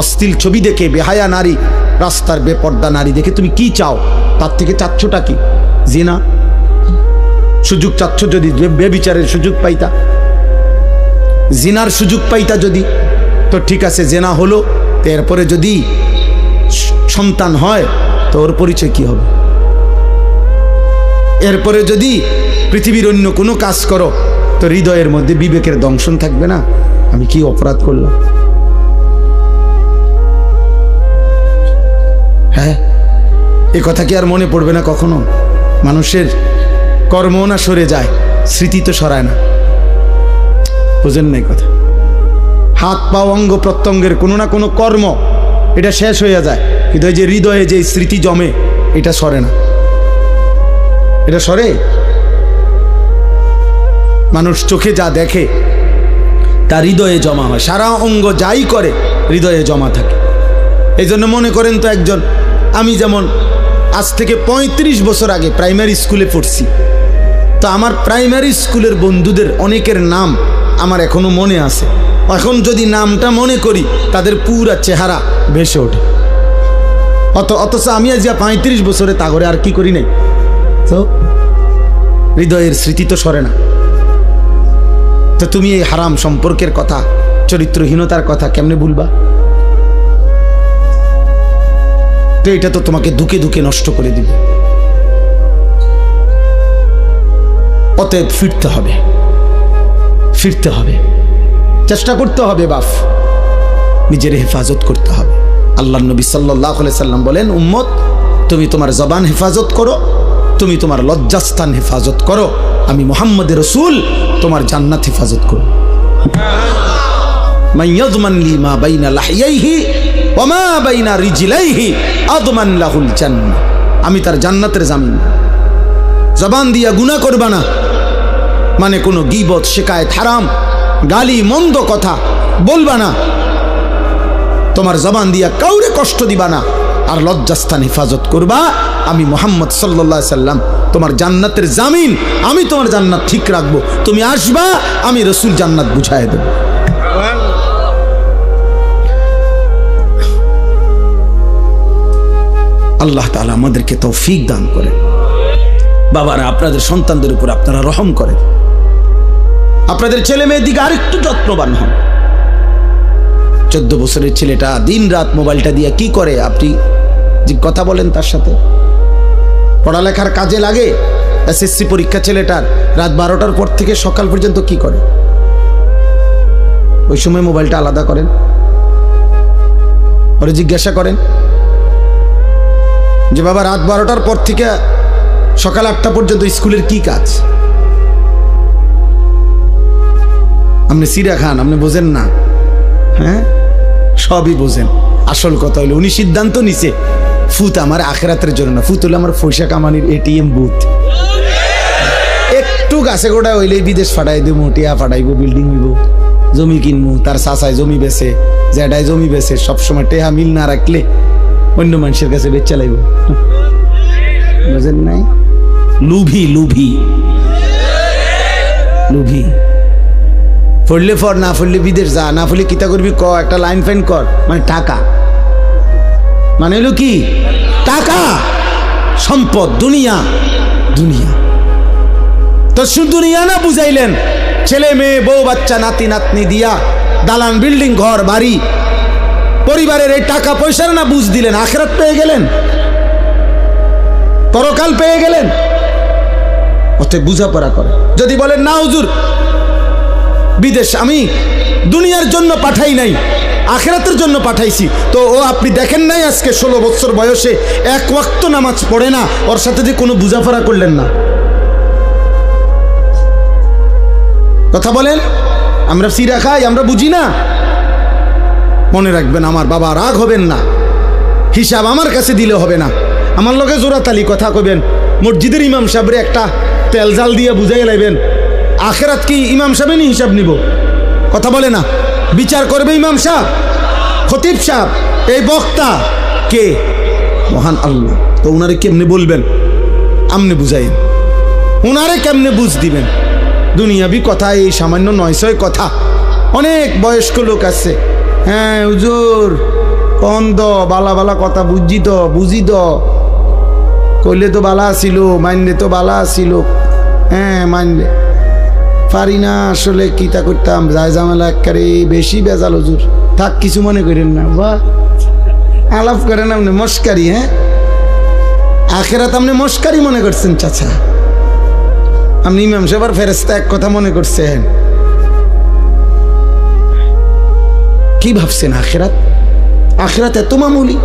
অশ্লীল ছবি দেখে, বেহায়া নারী, রাস্তার বেপর্দা নারী দেখে তুমি কি চাও? তার থেকে চাচ্ছটা কি? জিনা। সুযোগ চাচ্ছ যদি বেবিচারের সুযোগ পাইতা, জিনার সুযোগ পাইতা যদি, তো ঠিক আছে, জেনা হলো, তো এরপরে যদি সন্তান হয় তো ওর পরিচয় কি হবে? এরপরে যদি পৃথিবীর অন্য কোনো কাজ করো তো হৃদয়ের মধ্যে বিবেকের দংশন থাকবে না, আমি কি অপরাধ করলাম? হ্যাঁ, এ কথা কি আর মনে পড়বে না কখনো? মানুষের কর্ম না সরে যায়, স্মৃতি তো সরায় না। বুঝেন নাই কথা? হাত পা অঙ্গ প্রত্যঙ্গের কোনো না কোনো কর্ম এটা শেষ হয়ে যায়, কিন্তু এই যে হৃদয়ে যে স্মৃতি জমে এটা সরে না। এটা সরে? মানুষ চোখে যা দেখে তা হৃদয়ে জমা হয়, সারা অঙ্গ যাই করে হৃদয়ে জমা থাকে। এই জন্য মনে করেন তো একজন, আমি যেমন আজ থেকে ৩৫ বছর আগে প্রাইমারি স্কুলে পড়ছি, তো আমার প্রাইমারি স্কুলের বন্ধুদের অনেকের নাম আমার এখনো মনে আছে। এখন যদি নামটা মনে করি তাদের পুরা চেহারা ভেসে ওঠে। অথচ আমি আজ ৩৫ বছরে তা করে আর কি করি নাই, তো হৃদয়ের স্মৃতি তো সরে না। তো তুমি এই হারাম সম্পর্কের কথা, চরিত্রহীনতার কথা কেমনে ভুলবা? তো এটা তো তোমাকে দুকে দুকে নষ্ট করে দিবে। অতএব ফিরতে হবে, ফিরতে হবে, চেষ্টা করতে হবে, বাপ নিজের হেফাজত করতে হবে। আল্লাহর নবী সাল্লাল্লাহু আলাইহি সাল্লাম বলেন, উম্মত তুমি তোমার জবান হেফাজত করো, তুমি তোমার লজ্জাস্থান হেফাজত করো, আমি মুহাম্মদের রাসূল তোমার জান্নাত হেফাজত করব। মান ইয়াযমান লি মা বাইনা লাহইয়াইহি ওয়া মা বাইনা রিজলাইহি আযমান লাহুল জান্নাহ। আমি তার জান্নাতের জামিন। জবান দিয়া গুনাহ করবা না, মানে কোনো গীবত, শিকায়েত, হারাম, গালি, মন্দ কথা বলবা না, তোমার জবান দিয়া কাউরে কষ্ট দিবা না, আর লজ্জাস্থান হেফাজত করবা। আমি মুহাম্মদ সাল্লাল্লাহু আলাইহি সাল্লাম তোমার জান্নাতের জামিন, আমি তোমার জান্নাত ঠিক রাখবো। তুমি আসবা, আমি রাসূল জান্নাত বুঝায় দেব। আল্লাহ তাআলা আমাদেরকে তৌফিক দান করেন। বাবারা, আপনাদের সন্তানদের উপর আপনারা রহম করেন, আপনাদের ছেলে মেয়ের দিকে আরেকটু যত্নবান হন। 14 বছরের ছেলেটা দিন রাত মোবাইলটা দিয়ে কি করে? আপনি যে কথা বলেন তার সাথে, পড়ালেখার কাজে লাগে। এসএসসি পরীক্ষা ছেলেটার রাত 12টার পর থেকে সকাল পর্যন্ত কি করে? ওই সময় মোবাইলটা আলাদা করেন, ওরে জিজ্ঞাসা করেন যে বাবা রাত 12টার পর থেকে সকাল 8টা পর্যন্ত স্কুলের কি কাজ? আপনি সিরা খান, আপনি বোঝেন না? হ্যাঁ, সবই বোঝেন। আসল কথা হলো উনি সিদ্ধান্ত নিছে ফুত আমার আখিরাতের জন্য না, ফুত হলো আমার পয়সা কামানির এটিএম বুথ। একটু গাছে গোড়া হইলেই বিদেশ ফাটাই দেবো, টিয়া ফাটাইবো, বিল্ডিং হইব, জমি কিনবো, তার চাচায় জমি বেছে, জ্যাডায় জমি বেছে, সবসময় টেহা মিল না রাখলে অন্য মানুষের কাছে বেচা লাগবে। বুঝেন নাই? লুভি লুভি লুভি। পড়লে ফর, না পড়লে বিদেশ যা, না পড়লে কিতা করবি ক, একটা লাইন ফাইন কর, মানে টাকা, মানে হলো কি টাকা, সম্পদ, দুনিয়া। দুনিয়া তো শুধু দুনিয়া না বুঝাইলেন, ছেলে মেয়ে বউ বাচ্চা নাতি নাতনি দিয়া দালান বিল্ডিং ঘর বাড়ি পরিবারের এই টাকা পয়সার না বুঝ দিলেন, আখিরাত পেয়ে গেলেন, পরকাল পেয়ে গেলেন। অতএব বুঝাপড়া করে। যদি বলেন না হুজুর বিদেশ আমি দুনিয়ার জন্য পাঠাই নাই, আখিরাতের জন্য পাঠাইছি, তো ও আপনি দেখেন নাই আজকে 16 বছর বয়সে এক ওয়াক্ত নামাজ পড়ে না, ওর সাথে যে কোনো বুঝাপড়া করলেন না। কথা বলেন, আমরা সিরা খাই, আমরা বুঝি না। মনে রাখবেন, আমার বাবা রাগ হবেন না, হিসাব আমার কাছে দিলে হবে না। আমার লগে জোরাতালি কথা কইবেন, মসজিদের ইমাম সাহেবরে একটা তেল জাল দিয়ে বুঝাই লাইবেন, আখিরাত কি ইমাম সাহেবেরই হিসাব নিব? কথা বলে না, বিচার করবে ইমাম সাহেব, খতিব সাহেব, এই বক্তা কে? মহান আল্লাহ। তো ওনারে কেমনে বলবেন? আমনে বুঝাইন, ওনারে কেমনে বুঝ দিবেন? দুনিয়াবি কথা, এই সামান্য 900 কথা। অনেক বয়স্ক লোক আছে, হ্যাঁ হুজুর কন দ বালা বালা কথা বুঝি দ কইলে তো বালা ছিল, মানলে তো বালা ছিল, হ্যাঁ মানলে পারি না আসলে কিতা করতাম, যায় জামেলা একেবারে বেশি বেজাল হুজুর। থাক, কিছু মনে করেন না, বা আলাপ করেন আপনি মস্কারি। হ্যাঁ, আখেরাত আপনি মস্কারি মনে করছেন চাচা? আপনি ইমাম সাহেবের ফেরেশতা এক কথা মনে করছেন? কি ভাবছেন আখেরাত? আখেরাত এত মামুলি?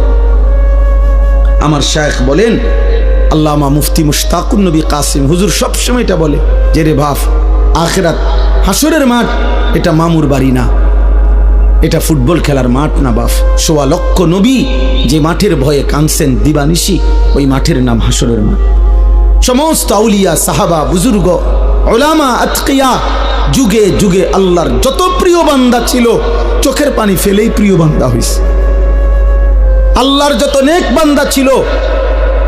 আমার শায়েখ বলেন, আল্লামা মুফতি মুশতাকুন নবী কাসিম হুজুর সবসময় এটা বলে যে রে বাপ, আখেরাত হাসরের মাঠ, এটা মামুর বাড়ি না, এটা ফুটবল খেলার মাঠ না বাপ। ১৬ লক্ষ নবী যে মাঠের ভয়ে কাঁদছেন দিবানিশি, ওই মাঠের নাম হাসরের মাঠ। সমস্ত আউলিয়া সাহাবা বুজুর্গ উলামা আতকিয়া যুগে যুগে আল্লাহর যত প্রিয় বান্দা ছিল, চোখের পানি ফেলেই প্রিয় বান্দা হইছে। আল্লাহর যত নেক বান্দা ছিল,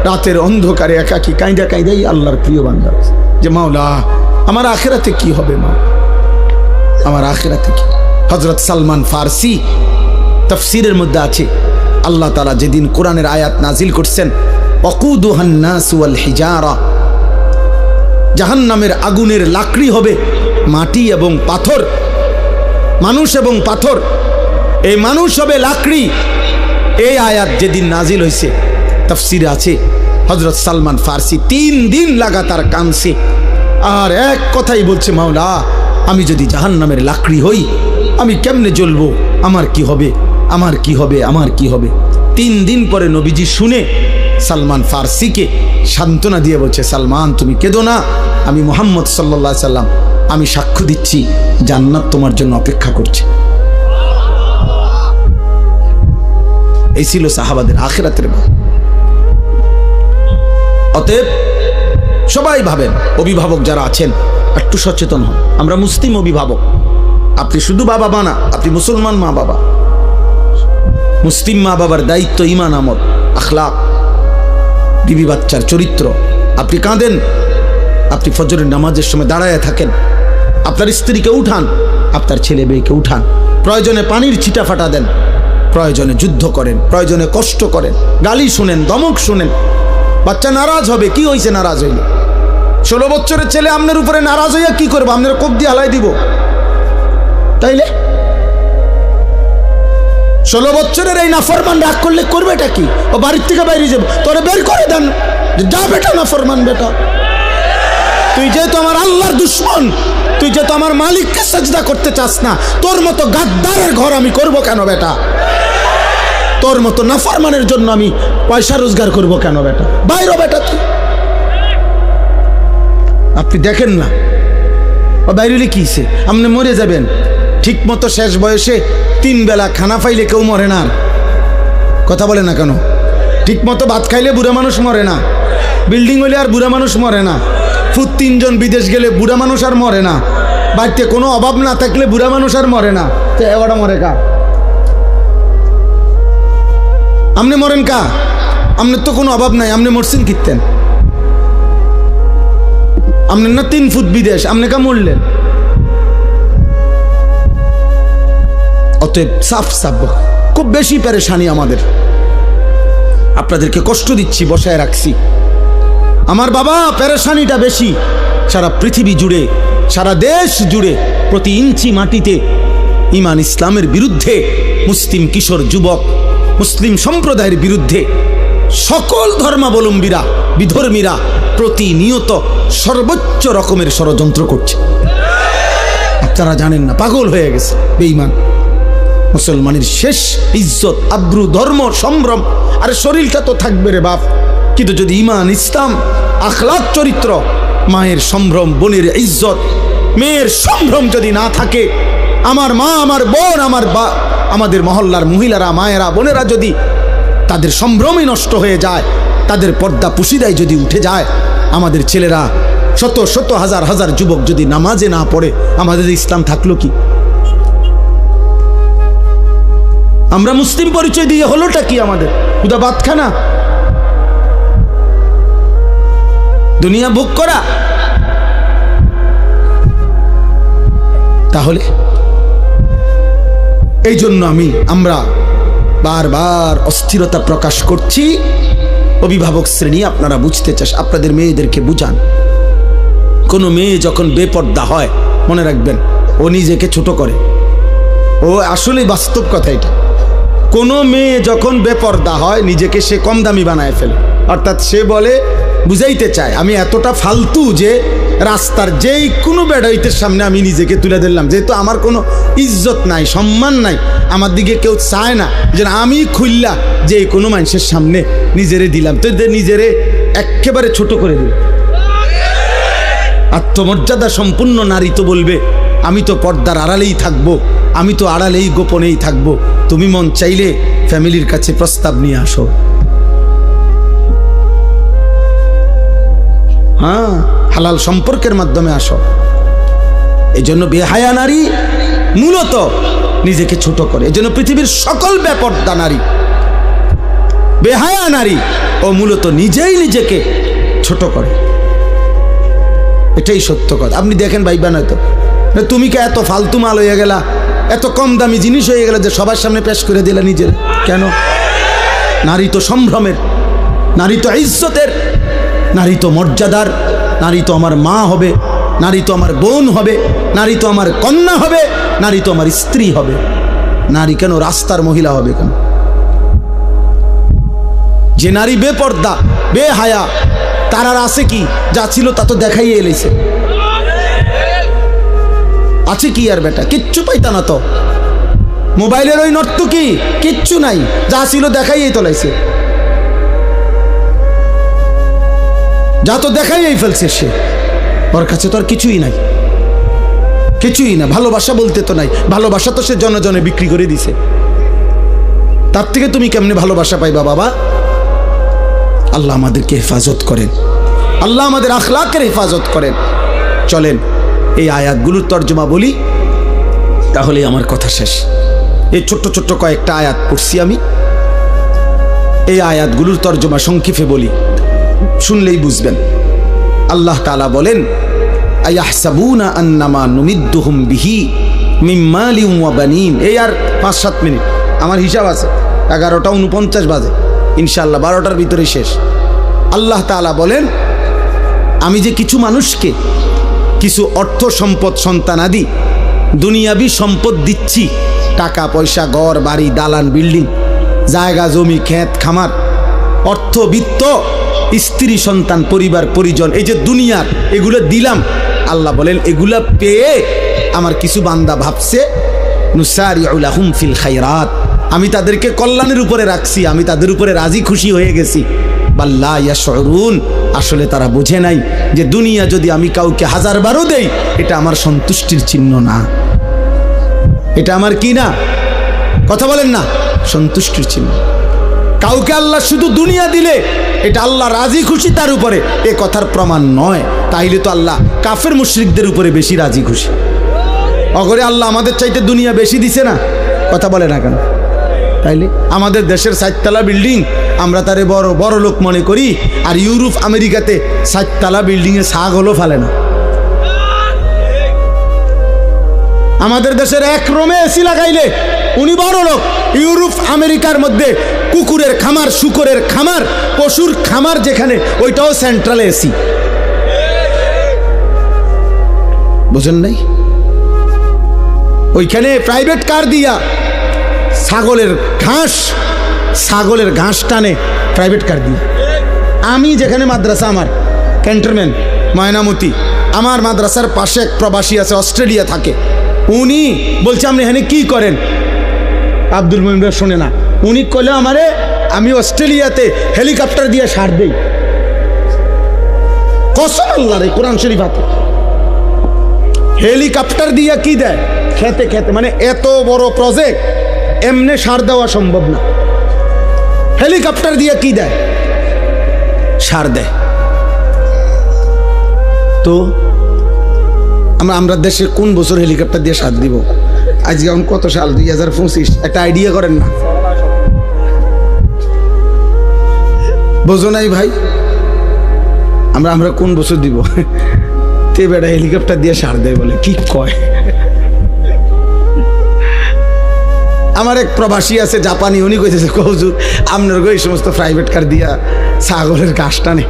রাতের অন্ধকারে একাকী কাঁদা কাঁদাই আল্লাহর প্রিয় বান্দা হইছে। যে মাওলা আমার আখিরাতে কি হবে, মা আমার আখিরাতে কি? হযরত সালমান ফারসি তাফসীরের মধ্যে আছে, আল্লাহ তাআলা যেদিন কোরআনের আয়াত নাজিল করছেন, ওয়াকুদুহান নাস ওয়াল হিজারা, জাহান্নামের আগুনের লাকড়ি হবে মাটি এবং পাথর, মানুষ এবং পাথর, এই মানুষ হবে লাকড়ি। এই আয়াত যেদিন নাজিল হয়েছে, তাফসীরে আছে হযরত সালমান ফারসি 3 দিন লাগাতার কাঁদছে আর এক কথাই বলছে, মাওলা আমি যদি জাহান্নামের লাকড়ি হই, আমি কেমনে জ্বলবো, আমার কি হবে, আমার কি হবে, আমার কি হবে। 3 দিন পরে নবীজি শুনে সালমান ফারসিকে সান্ত্বনা দিয়ে বলছে, সালমান তুমি কেঁদো না, আমি মুহাম্মদ সাল্লাল্লাহু আলাইহি সাল্লাম, আমি সাক্ষ্য দিচ্ছি জান্নাত তোমার জন্য অপেক্ষা করছে। এই ছিল সাহাবাদের আখিরাতের ভাব। অতএব সবাই ভাবেন, অভিভাবক যারা আছেন একটু সচেতন হন। আমরা মুসলিম অভিভাবক, আপনি শুধু বাবা মা না, আপনি মুসলমান মা বাবা। মুসলিম মা বাবার দায়িত্ব ঈমান, আমল, আখলাক, বিবি বাচ্চার চরিত্র। আপনি কাঁদেন, আপনি ফজরের নামাজের সময় দাঁড়ায় থাকেন, আপনার স্ত্রীকে উঠান, আপনার ছেলে মেয়েকে উঠান, প্রয়োজনে পানির ছিটা ফাটা দেন, প্রয়োজনে যুদ্ধ করেন, প্রয়োজনে কষ্ট করেন, গালি শুনেন, ধমক শুনেন। বাচ্চা নারাজ হবে, কি হয়েছে নারাজ হইলে? 16 বছরের ছেলে আপনার উপরে নারাজ হইয়া কি করবো? আপনার কোপ দিয়ে হালাই দিব তাইলে? 16 বছরের এই নাফরমান রাগ করলে করবেটা কি? ও বাড়ির থেকে বাইরে যাবে, তোরে বের করে দেন, যা বেটা নাফরমান বেটা, তুই যেহেতু আমার আল্লাহর দুশ্মন, তুই যেহেতু আমার মালিককে সাজদা করতে চাস না, তোর মতো গাদ্দারের ঘর আমি করব কেন বেটা? তোর মতো নাফরমানের জন্য আমি পয়সা রোজগার করব কেন বেটা? বাইরে বেটা তুই। আপনি দেখেন না ও বাইরে কি হইছে? আপনি মরে যাবেন ঠিক মতো, শেষ বয়সে 3 বেলা খানা পাইলে কেউ মরে না। কথা বলে না কেন? ঠিক মতো ভাত খাইলে বুড়া মানুষ মরে না, বিল্ডিং হইলে আর বুড়া মানুষ মরে না, ফুট 3 জন বিদেশ গেলে বুড়া মানুষ আর মরে না, বাড়িতে কোনো অভাব না থাকলে বুড়া মানুষ আর মরে না। তো এবারটা মরে কা? আপনি মরেন কা? আপনার তো কোনো অভাব নাই, আপনি মরছেন কিতেন? আপনার না 3 ফুট বিদেশ, আপনি কা মরলেন? অতএব সাফ সাফ, খুব বেশি পেরেশানি আমাদের, আপনাদেরকে কষ্ট দিচ্ছি, বসায় রাখছি। আমার বাবা পেরেশানিটা বেশি। সারা পৃথিবী জুড়ে, সারা দেশ জুড়ে, প্রতি ইঞ্চি মাটিতে ঈমান ইসলামের বিরুদ্ধে, মুসলিম কিশোর যুবক, মুসলিম সম্প্রদায়ের বিরুদ্ধে সকল ধর্মাবলম্বীরা, বিধর্মীরা প্রতিনিয়ত সর্বোচ্চ রকমের ষড়যন্ত্র করছে। আপনারা জানেন না, পাগল হয়ে গেছে বেঈমান। মুসলমানের শেষ ইজ্জত, আব্রু, ধর্ম, সম্ভ্রম, আরে শরীরটা তো থাকবে রে বাপ, কিন্তু যদি ঈমান, ইসলাম, আখলাক, চরিত্র, মায়ের সম্ভ্রম, বোনের ইজ্জত, মেয়ের সম্ভ্রম যদি না থাকে, আমার মা, আমার বোন, আমাদের মহল্লার মহিলারা, মায়েরা, বোনেরা যদি তাদের সম্ভ্রমই নষ্ট হয়ে যায়, তাদের পর্দা পুশিদাই যদি উঠে যায়, আমাদের ছেলেরা শত শত হাজার হাজার যুবক যদি নামাজে না পড়ে, আমাদের ইসলাম থাকলো কি? আমরা মুসলিম পরিচয় দিয়ে হলোটা কি আমাদের? খুদা ভাত খানা, দুনিয়া ভোগ করা। তাহলে এই জন্য আমরা বারবার অস্থিরতা প্রকাশ করছি। অভিভাবক শ্রেণী, আপনারা বুঝতে চাস, আপনাদের মেয়েদেরকে বুঝান। কোনো মেয়ে যখন বেপর্দা হয়, মনে রাখবেন ও নিজেকে ছোট করে। ও আসলে বাস্তব কথা এটা। কোনো মেয়ে যখন বেপর্দা হয়, নিজেকে সে কম দামি বানায় ফেলে। অর্থাৎ সে বলে, বুঝাইতে চায় আমি এতটা ফালতু যে রাস্তার যেই কোনো বেড়াইতের সামনে আমি নিজেকে তুলে দিলাম, যেহেতু আমার কোনো ইজ্জত নাই, সম্মান নাই, আমার দিকে কেউ চায় না, যে আমি খুললা যে কোনো মানুষের সামনে নিজেরে দিলাম, তো নিজেরে একেবারে ছোট করে দিল। আত্মমর্যাদা সম্পূর্ণ নারী তো বলবে, আমি তো পর্দার আড়ালেই থাকবো, আমি তো আড়ালেই গোপনেই থাকবো। তুমি মন চাইলে ফ্যামিলির কাছে প্রস্তাব নিয়ে আসো। হ্যাঁ, হালাল সম্পর্কের মাধ্যমে আসো। এই জন্য বেহায়া নারী মূলত নিজেকে ছোট করে। এই জন্য পৃথিবীর সকল বেপর্দা নারী, বেহায়া নারী, ও মূলত নিজেই নিজেকে ছোট করে। এটাই সত্য কথা। আপনি দেখেন ভাইবা, নয়তো তুমি কে এত ফালতু মাল হয়ে গেলা, এত কম দামি জিনিস হয়ে গেল যে সবার সামনে পেশ করে দিলা নিজের। কেন? নারী তো সম্ভ্রমের, নারী তো ইজ্জতের, নারী তো মর্যাদার, নারী তো আমার মা হবে, নারী তো আমার বোন হবে, নারী তো আমার কন্যা হবে, নারী তো আমার স্ত্রী হবে। নারী কেন রাস্তার মহিলা হবে কেন? যে নারী বেপর্দা, বেহায়া, তার আর আছে কি? যা ছিল তা তো দেখাইয়ে এলেছে। আছে কি আর বেটা? কিচ্ছু পাইতা না তো। মোবাইলের ওই নর্তকী কিচ্ছু নাই, যা ছিল দেখাইয়েই তোলাইছে, যা তো দেখাইয়েই ফেলছে সে। ওর কাছে তো আর কিছুই নাই, কিছুই না। ভালোবাসা বলতে তো নাই, ভালোবাসা তো সে জনে জনে বিক্রি করে দিছে। তার থেকে তুমি কেমনে ভালোবাসা পাইবা বাবা? আল্লাহ আমাদেরকে হেফাজত করেন, আল্লাহ আমাদের আখলাকের হেফাজত করেন। চলেন এই আয়াতগুলোর তর্জমা বলি, তাহলে আমার কথা শেষ। এই ছোট্ট ছোট্ট কয়েকটা আয়াত পড়ছি আমি, এই আয়াতগুলোর তর্জমা সংক্ষেপে বলি, শুনলেই বুঝবেন। আল্লাহ তাআলা বলেন, আয়াহসাবুনা আন্নামা নুমিদ্দুহুম বিহি মিন মালিন ওয়া বানিন। এই আর 5-7 মিনিট, আমার হিসাব আছে 11:49 বাজে, ইনশাআল্লাহ 12টার ভিতরে শেষ। আল্লাহ তাআলা বলেন, আমি যে কিছু মানুষকে কিছু অর্থ সম্পদ, সন্তানাদি, দুনিয়াবি সম্পদ দিচ্ছি, টাকা পয়সা, ঘর বাড়ি, দালান বিল্ডিং, জায়গা জমি, ক্ষেত খামার, অর্থ বিত্ত, স্ত্রী সন্তান, পরিবার পরিজন, এই যে দুনিয়ার এগুলো দিলাম। আল্লাহ বলেন, এগুলা পেয়ে আমার কিছু বান্দা ভাবছে, নুসারিউ লাহুম ফিল খায়রাত, আমি তাদেরকে কল্যাণের উপরে রাখছি, আমি তাদের উপরে রাজি খুশি হয়ে গেছি। বাল্লা ইয়াশউরুন, আসলে তারা বুঝে নাই যে দুনিয়া যদি আমি কাউকে 1000 বারও দেই, এটা আমার সন্তুষ্টির চিহ্ন না। এটা আমার কি না? কথা বলেন না, সন্তুষ্টির চিহ্ন। কাউকে আল্লাহ শুধু দুনিয়া দিলে এটা আল্লাহ রাজি খুশি তার উপরে, এ কথার প্রমাণ নয়। তাইলে তো আল্লাহ কাফের মুশরিকদের উপরে বেশি রাজি খুশি। অগরে আল্লাহ আমাদের চাইতে দুনিয়া বেশি দিছে না? কথা বলে না কেন? তাইলে আমাদের দেশের 4 তলা বিল্ডিং আমরা তারে বড় বড় লোক মনে করি, আর ইউরোপ আমেরিকাতে 4 তলা বিল্ডিংয়ে ছাগ হলো ফেলে না। আমাদের দেশের এক রুমে এসি লাগাইলে উনি বড় লোক, ইউরোপ আমেরিকার মধ্যে কুকুরের খামার, শুকরের খামার, পশুর খামার যেখানে, ওইটাও সেন্ট্রাল এসি। বুঝেন নাই? ওইখানে প্রাইভেট কার দিয়া ছাগলের ঘাস টানে প্রাইভেট কার দিয়ে। আমি যেখানে মাদ্রাসা, আমার ক্যান্টনমেন্ট ময়নামতি, আমার মাদ্রাসার পাশে এক প্রবাসী আছে, অস্ট্রেলিয়া থাকে। উনি বলছে, আপনি এখানে কি করেন? আব্দুল মুমিন শোনে না, উনি কইলে আমারে, আমি অস্ট্রেলিয়াতে হেলিকপ্টার দিয়ে সার দেই। কসম আল্লাহর, কোরআন শরীফ হাতে। হেলিকপ্টার দিয়ে কি দেয়? খেতে খেতে, মানে এত বড় প্রজেক্ট, এমনি সার দেওয়া সম্ভব না। হেলিকপ্টার দিয়ে কি দেয়? সার দেয়। তো আমরা দেশে কোন বছর হেলিকপ্টার দিয়ে সার দিব? আজকে এখন কত সাল? 2025। একটা আইডিয়া করেন না? বোঝো নাই ভাই? আমরা কোন বছর দিব? তে বেটা হেলিকপ্টার দিয়ে সার দেয় বলে, কি কয়? আমার এক প্রবাসী আছে জাপানি, উনি কইতেছে হুজুর আপনার গো এই সমস্ত প্রাইভেট কার দিয়া ছাগলের ঘাস টানে,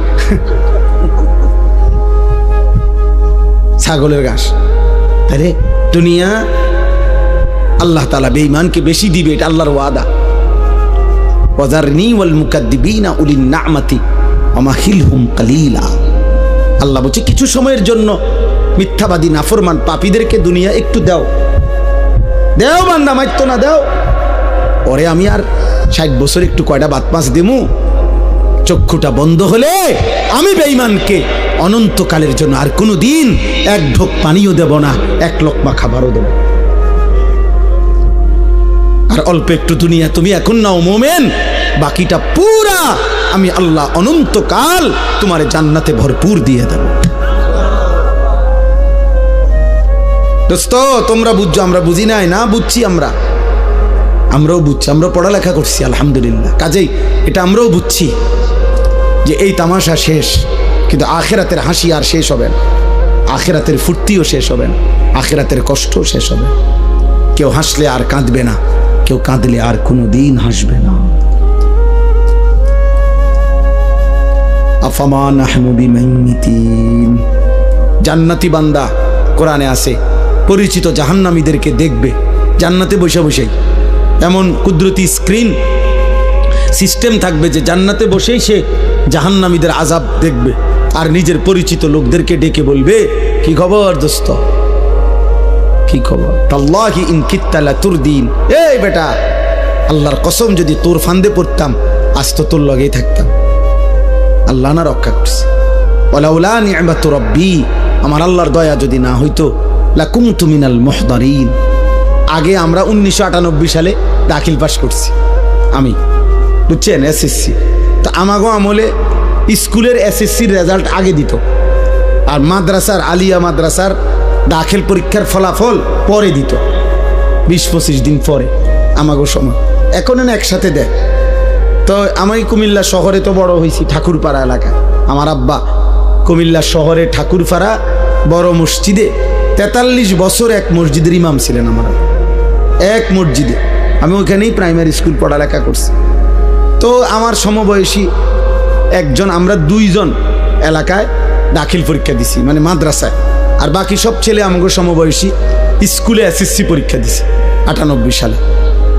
ছাগলের ঘাস। তাহলে দুনিয়া আল্লাহ তাআলা বেঈমানকে বেশি দিবে, এটা আল্লাহর ওয়াদা। ওয়াজারনি ওয়াল মুকাদ্দিবিনা উলিন নি'মাতি ওয়ামাহিলহুম কালিলা। আল্লাহ বলছে কিছু সময়ের জন্য মিথ্যাবাদী নাফরমান পাপীদেরকে দুনিয়া একটু দাও, দেও বান্দা, মাইতো না, দাও। ওরে আমি আর 60 বছর একটু কয়টা বাত মাস দেমু, চক্ষুটা বন্ধ হলে আমি বেঈমানকে অনন্তকালের জন্য আর কোনো দিন এক ঢোক পানিও দেব না, এক লোকমা খাবারও দেব। আর অল্প একটু দুনিয়া তুমি এখন নাও মোমেন, বাকিটা পুরা আমি আল্লাহ অনন্তকাল তোমার জান্নাতে ভরপুর দিয়ে দেব। দোস্ত তোমরা বুঝছো, আমরা বুঝি নাই না? বুঝছি, আমরাও বুঝছি, আমরা পড়ালেখা করছি আলহামদুলিল্লাহ। কাজেই এটা আমরাও বুঝছি যে এই তামাশা শেষ, কিন্তু আখিরাতের হাসি আর শেষ হবে না, আখিরাতের ফুর্তিও শেষ হবে না, আখিরাতের কষ্টও শেষ হবে। কেউ হাসলে আর কাঁদবে না, কেউ কাঁদলে আর কোনো দিন হাসবে না। আফামা নাহনু বিমাইমিতিন। জান্নাতি বান্দা কোরআনে আছে পরিচিত জাহান্নামীদেরকে দেখবে জান্নাতে বসে বসেই। এমন কুদরতি স্ক্রিন সিস্টেম থাকবে যে জান্নাতে বসেই সে জাহান্নামীদের আযাব দেখবে, আর নিজের পরিচিত লোকদেরকে ডেকে বলবে, কি খবর দোস্ত, কি খবর? তাল্লাহি ইন কিত্তা লাতুরদিন। এই বেটা, আল্লাহর কসম যদি তোর ফান্দে পড়তাম আজ তো তোর লগেই থাকতাম। আল্লাহ না রক্ষা করছে। ওয়ালাউলা নি'মাতু রাব্বি, আমার আল্লাহর দয়া যদি না হইতো, লাকুনতু মিনাল মুহদারিন। আগে আমরা 1998 সালে দাখিল পাস করছি আমি, বুঝছেন, এসএসসি। তো আমাগো আমলে স্কুলের এসএসসির রেজাল্ট আগে দিত, আর মাদ্রাসার আলিয়া মাদ্রাসার দাখিল পরীক্ষার ফলাফল পরে দিত, 20-25 দিন পরে আমাগো সময়। এখন না একসাথে দেয়। তো আমি কুমিল্লা শহরে তো বড় হয়েছি, ঠাকুরপাড়া এলাকায়। আমার আব্বা কুমিল্লা শহরে ঠাকুরপাড়া বড় মসজিদে 43 বছর এক মসজিদের ইমাম ছিলেন আমার এক মসজিদে। আমি ওইখানেই প্রাইমারি স্কুল পড়ালেখা করছি। তো আমার সমবয়সী একজন, আমরা 2 জন এলাকায় দাখিল পরীক্ষা দিছি, মানে মাদ্রাসায়, আর বাকি সব ছেলে আমাকে সমবয়সী স্কুলে এসএসসি পরীক্ষা দিছে 98 সালে।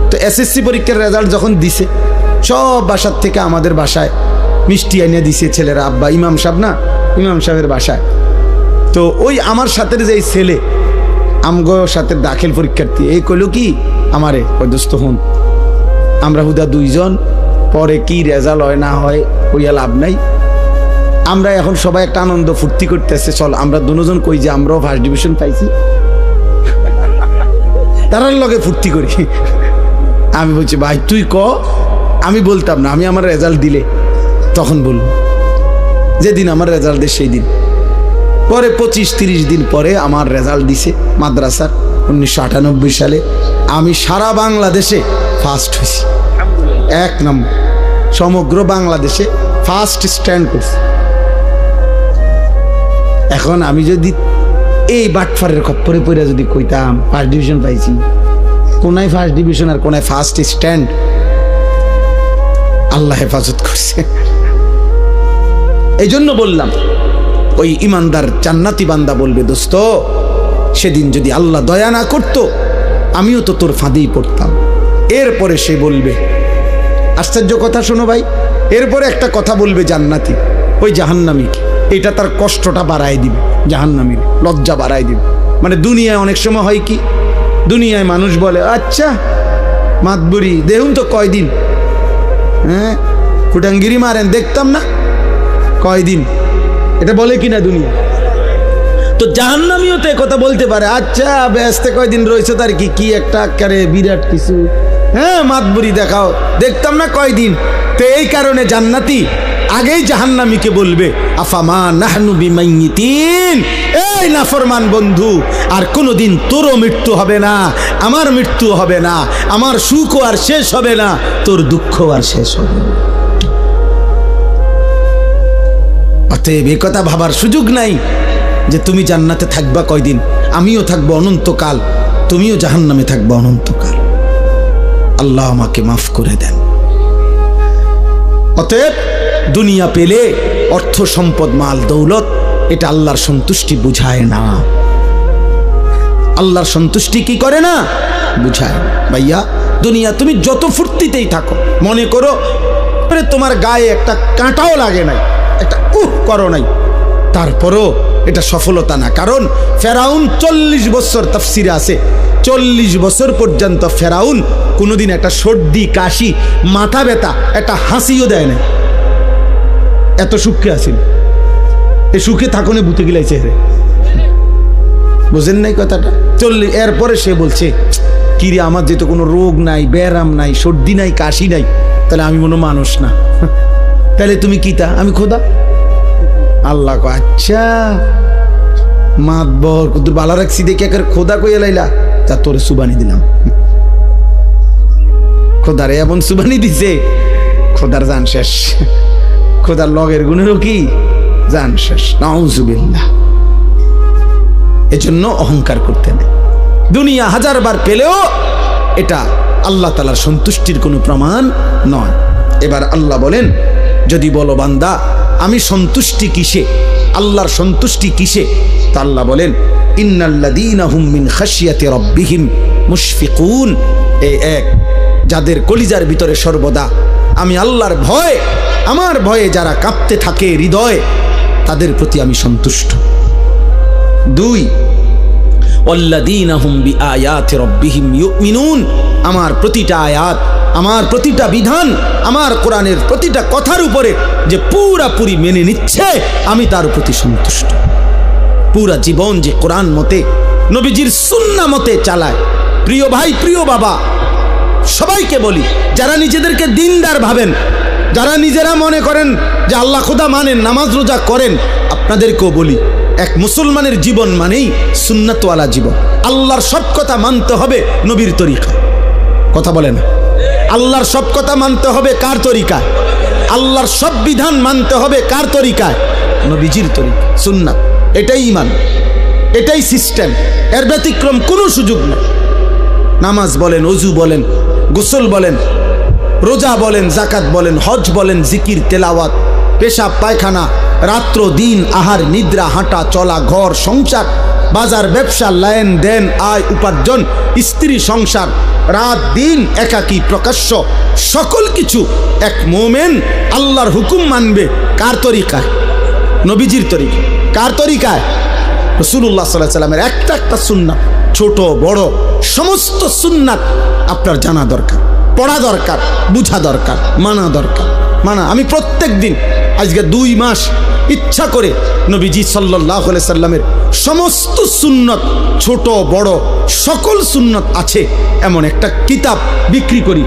তো এসএসসি পরীক্ষার রেজাল্ট যখন দিছে, সব বাসার থেকে আমাদের বাসায় মিষ্টি এনে দিছে ছেলেরা। আব্বা ইমাম সাহেব না, ইমাম সাহেবের বাসায়। তো ওই আমার সাথে যে ছেলে আমগো সাথে দাখিল পরীক্ষার্থী, এই কইল কি আমারে, ওই দোস্ত হন, আমরা হুদা 2 জন, পরে কি রেজাল্ট হয় না হয় ওইয়া লাভ নাই। আমরা এখন সবাই একটা আনন্দ ফুর্তি করতেছে, চল আমরা 2 জন কই যে আমরাও ফার্স্ট ডিভিশন পাইছি, তারার লগে ফুর্তি করি। আমি বলছি ভাই তুই ক, আমি বলতাম না, আমি আমার রেজাল্ট দিলে তখন বলবো, যেদিন আমার রেজাল্ট দেয় সেই দিন। পরে 25-30 দিন পরে আমার রেজাল্ট দিছে মাদ্রাসার 1998 সালে। আমি সারা বাংলাদেশে ফার্স্ট হয়েছি, 1 নম্বর, সমগ্র বাংলাদেশে ফার্স্ট স্ট্যান্ড করছি। এখন আমি যদি এই বাটফারের খপ্পরে পড়ে যদি কইতাম ফার্স্ট ডিভিশন পাইছি, কোনায় ফার্স্ট ডিভিশন আর কোনায় ফার্স্ট স্ট্যান্ড, আল্লাহ হেফাজত করছে। এই জন্য বললাম, ওই ইমানদার জান্নাতি বান্দা বলবে, দোস্ত সেদিন যদি আল্লাহ দয়া না করতো আমিও তো তোর ফাঁদেই পড়তাম। এরপরে সে বলবে, আশ্চর্য কথা শোনো ভাই, এরপরে একটা কথা বলবে জান্নাতি ওই জাহান্নামীকে, এটা তার কষ্টটা বাড়ায় দিবে, জাহান্নামীর লজ্জা বাড়ায় দিবে। মানে দুনিয়ায় অনেক সময় হয় কি, দুনিয়ায় মানুষ বলে, আচ্ছা মাতবুরি দেখুন তো কয়দিন, হ্যাঁ ফুটাঙ্গিরি মারেন দেখতাম না কয়দিন, এটা বলে কিনা দুনিয়া। তো জাহান্নামীও তো কথা বলতে পারে, আচ্ছা ব্যস্ত কয়দিন রয়েছে তার কি একটা আকারে বিরাট কিছু, হ্যাঁ মাতবুরি দেখাও দেখতাম না কয়দিন। তো এই কারণে জান্নাতি আগেই জাহান্নামীকে বলবে, আফামা নাহনু বিমাইয়িতিন, এই নাফরমান বন্ধু, আর কোনোদিন তোরও মৃত্যু হবে না, আমার মৃত্যু হবে না, আমার সুখও আর শেষ হবে না, তোর দুঃখ আর শেষ হবে না। অতএব এ কথা ভাবার সুযোগ নাই যে তুমি জান্নাতে থাকবা কয়দিন, আমিও থাকবো অনন্তকাল, তুমিও জাহান্নামে থাকবা অনন্তকাল। আল্লাহ আমাকে মাফ করে দেন। অতএব দুনিয়া পেলে অর্থ সম্পদ মাল দৌলত এটা আল্লাহর সন্তুষ্টি বুঝায় না। আল্লাহর সন্তুষ্টি কি করে না? বুঝায়। ভাইয়া দুনিয়া তুমি যত ফুর্তিতেই থাকো, মনে করো তোমার গায়ে একটা কাঁটাও লাগে নাই, একটা করো নাই, তারপরও এটা সফলতা না। কারণ ফেরাউন 40 বছর, তাফসিরে আছে 40 বছর পর্যন্ত ফেরাউন কোনোদিন একটা সর্দি কাশি মাথা ব্যথা একটা হাসিও দেয় না। এত সুখে আসেন, এ সুখে থাকনে বুতে গিলাইছে রে, বুঝেন নাই কথাটা? 40 এরপরে সে বলছে কিরে আমার যেহেতু কোনো রোগ নাই, ব্যারাম নাই, সর্দি নাই, কাশি নাই, তাহলে আমি কোনো মানুষ না। তাহলে তুমি কিতা? আমি খোদা। আল্লাহ কো আচ্ছা মাতবর কুদুর বালা রাখছি দেখে একের খোদা কইয়া লাইলা, তা তোরে সুবানি দিলাম। খোদারে এমন সুবানি দিছে, খোদার জান শেষ, খোদার লগের গুণেরও কি জান শেষ। নাউজুবিল্লাহ। এজন্য অহংকার করতে নেই। দুনিয়া 1000 বার পেলেও এটা আল্লাহ তাআলার সন্তুষ্টির কোনো প্রমাণ নয়। এবার আল্লাহ বলেন, যদি বলো বান্দা আমি সন্তুষ্টি কিসে, আল্লাহর সন্তুষ্টি কিসে, তা আল্লাহ বলেন ইন্নাল্লাযীনা হুম মিন খাশিয়াতি রাব্বিহিম মুশফিকুন। এই এক, যাদের কলিজার ভিতরে সর্বদা আমি আল্লাহর ভয়, আমার ভয়ে যারা কাঁপতে থাকে হৃদয়, তাদের প্রতি আমি সন্তুষ্ট। 2 ওয়াল্লাযীনা হুম বিআয়াতি রাব্বিহিম ইউমিনুন। আমার প্রতিটা আয়াত, আমার প্রতিটা বিধান, আমার কোরআনের প্রতিটা কথার উপরে যে পুরাপুরি মেনে নিচ্ছে, আমি তার প্রতি সন্তুষ্ট। পুরা জীবন যে কোরআন মতে নবীজির সুন্নাহ মতে চালায়। প্রিয় ভাই, প্রিয় বাবা, সবাইকে বলি, যারা নিজেদেরকে দিনদার ভাবেন, যারা নিজেরা মনে করেন যে আল্লাহ খোদা মানেন, নামাজ রোজা করেন, আপনাদেরকেও বলি, এক মুসলমানের জীবন মানেই সুন্নাতওয়ালা জীবন। আল্লাহর সব কথা মানতে হবে নবীর তরিকায়। কথা বলে না? আল্লাহর সব কথা মানতে হবে কার তরিকায়? আল্লাহর সব বিধান মানতে হবে কার তরিকায়? নবীজির তরিকা, সুন্নাত। এটাই ঈমান, এটাই সিস্টেম, এর ব্যতিক্রম কোনো সুযোগ নেই। নামাজ বলেন, ওযু বলেন, গোসল বলেন, রোজা বলেন, যাকাত বলেন, হজ বলেন, জিকির, তেলাওয়াত, পেশাব পায়খানা, রাত্র দিন, আহার নিদ্রা, হাঁটা চলা, ঘর সংসার, বাজার ব্যবসা, লেন দেন, আয় উপার্জন, স্ত্রী সংসার, রাত দিন, একাকী প্রকাশ্য, সকল কিছু এক মোমেন আল্লাহর হুকুম মানবে কার তরিকায়? নবীজির তরিকা। কার তরিকায়? রাসূলুল্লাহ সাল্লাল্লাহু আলাইহি ওয়াসাল্লামের একটা একটা সুন্নাত, ছোট বড় সমস্ত সুন্নাত আপনার জানা দরকার, পড়া দরকার, বুঝা দরকার, মানা দরকার। আমি প্রত্যেক দিন আজকে 2 মাস ইচ্ছা করে নবীজি সাল্লাল্লাহু আলাইহি সাল্লামের সমস্ত সুন্নত, ছোট বড় সকল সুন্নত আছে এমন একটা কিতাব বিক্রি করি,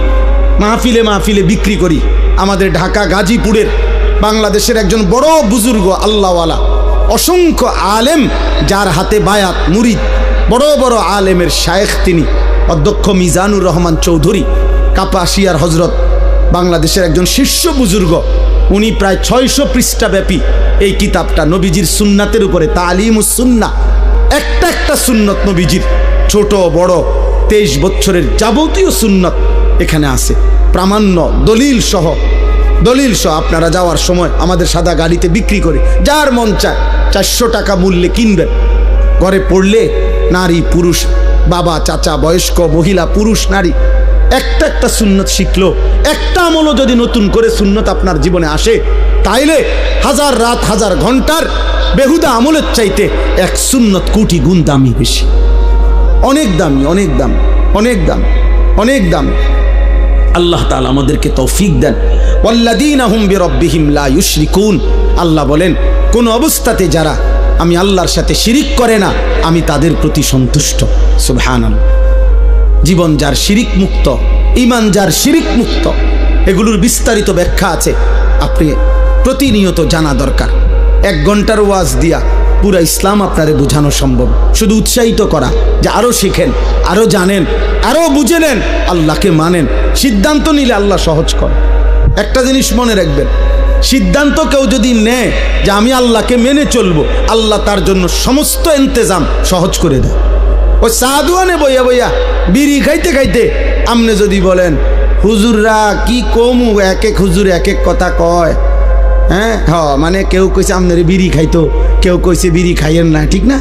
মাহফিলে মাহফিলে বিক্রি করি। আমাদের ঢাকা গাজীপুরের বাংলাদেশের একজন বড় বুজুর্গ আল্লাহওয়ালা, অসংখ্য আলেম, যার হাতে বায়াত মুরিদ, বড় বড় আলেমের শায়েখ তিনি, অধ্যক্ষ মিজানুর রহমান চৌধুরী, কাপাসিয়ার হজরত, বাংলাদেশের একজন শীর্ষ বুজুর্গ। উনি প্রায় 600 পৃষ্ঠা ব্যাপী এই কিতাবটা নবীজির সুন্নাতের উপরে, তালিমুস সুন্নাহ, একটা একটা সুন্নত নবীজির, ছোট বড় 23 বছরের যাবতীয় সুন্নত এখানে আছে, প্রামাণ্য দলিল সহ। আপনারা যাওয়ার সময় আমাদের সাদা গাড়িতে বিক্রি করে, যার মন চায় 400 টাকা মূল্যে কিনবেন। ঘরে পড়লে নারী পুরুষ, বাবা চাচা, বয়স্ক মহিলা, পুরুষ নারী, একটা একটা সুন্নত শিখলো, একটা আমলও যদি নতুন করে সুন্নত আপনার জীবনে আসে, তাইলে 1000 রাত 1000 ঘন্টার বেহুদা আমলের চাইতে এক সুন্নত কোটি গুণ দামি বেশি। অনেক দামি, অনেক দাম, অনেক দাম, অনেক দাম। আল্লাহ তাআলা আমাদেরকে তৌফিক দেন। ওয়াল্লাযীনা হুম বিরাব্বিহিম লা ইউশরিকুন। আল্লাহ বলেন, কোন অবস্থাতে যারা আমি আল্লাহর সাথে শিরিক করে না, আমি তাদের প্রতি সন্তুষ্ট। সুবহানাল্লাহ। জীবন যার শিরিক মুক্ত, ঈমান যার শিরিক মুক্ত, এগুলোর বিস্তারিত ব্যাখ্যা আছে, আপনি প্রতিনিয়ত জানা দরকার। 1 ঘন্টার ওয়াজ দিয়া পুরা ইসলাম আপনারে বোঝানো সম্ভব। শুধু উৎসাহিত করা যে আরো শিখেন, আরো জানেন, আরো বুঝে নেন, আল্লাহকে মানেন। সিদ্ধান্ত নিলে আল্লাহ সহজ করে। একটা জিনিস মনে রাখবেন, সিদ্ধান্ত কেউ যদি নেয় যে আমি আল্লাহকে মেনে চলবো, আল্লাহ তার জন্য সমস্ত ইন্তজাম সহজ করে দেয়। ওই সাধুয়ানে বইয়া বইয়া বিড়ি খাইতে খাইতে আপনি যদি বলেন হুজুররা কি কমু, এক এক হুজুর এক এক কথা কয়, হ্যাঁ মানে কেউ কইছে আপনার বিড়ি খাইতো, কেউ কইছে বিড়ি খাইয়েন না, ঠিক না?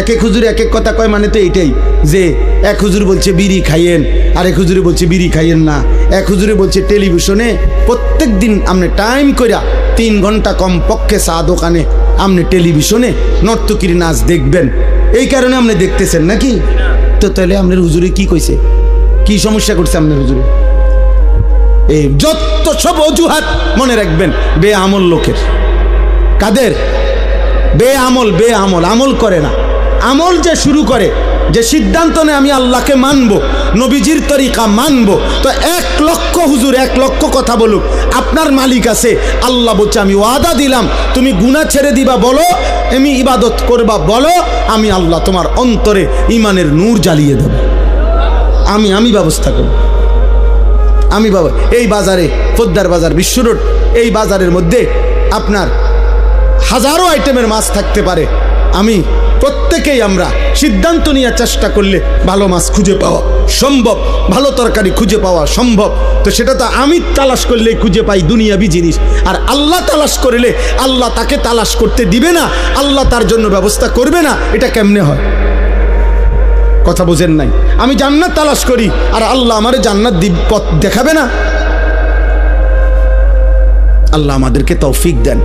এক এক হুজুর এক এক কথা কয়, মানে তো এইটাই যে এক হুজুর বলছে বিড়ি খাইয়েন, আর এক হুজুরে বলছে বিড়ি খাইয়েন না। এক হুজুরে বলছে টেলিভিশনে প্রত্যেক দিন আপনি টাইম কইরা 3 ঘন্টা কম পক্ষে চা দোকানে আপনি টেলিভিশনে নর্তকীর নাচ দেখবেন, এই কারণে আপনি দেখতেছেন নাকি? তো তাহলে আপনার হুজুরে কি কইছে, কি সমস্যা করছে আপনার হুজুরে? এই যত সব অজুহাত মনে রাখবেন বেআমল লোকের। কাদের? বেআমল। আমল করে না। আমল যে শুরু করে, যে সিদ্ধান্ত নেই আমি আল্লাহকে মানবো, নবীজির তরিকা মানবো, তো 1 লক্ষ হুজুর 1 লক্ষ কথা বলুক, আপনার মালিক আছে। আল্লাহ বলছে আমি ওয়াদা দিলাম, তুমি গুনাহ ছেড়ে দিবা বলো, আমি ইবাদত করবা বলো, আমি আল্লাহ তোমার অন্তরে ইমানের নূর জ্বালিয়ে দেব। আমি ব্যবস্থা করব। আমি বাবা এই বাজারে, পোদ্দার বাজার, বিশ্ব রোড, এই বাজারের মধ্যে আপনার হাজারো আইটেমের মাছ থাকতে পারে। আমি প্রত্যেকেই আমরা সিদ্ধান্ত নিয়ে চেষ্টা করলে ভালো মাছ খুঁজে পাওয়া সম্ভব, ভালো তরকারি খুঁজে পাওয়া সম্ভব। তো সেটা তো আমি তালাশ করলেই খুঁজে পাই দুনিয়াবি জিনিস, আর আল্লাহ তালাশ করলে আল্লাহ তাকে তালাশ করতে দিবে না, আল্লাহ তার জন্য ব্যবস্থা করবে না। এটা কেমনে হয়? কথা বুঝেন নাই? আমি জান্নাত তালাশ করি আর আল্লাহ আমারে জান্নাত পথ দেখাবে না? আল্লাহ আমাদেরকে তৌফিক দেন।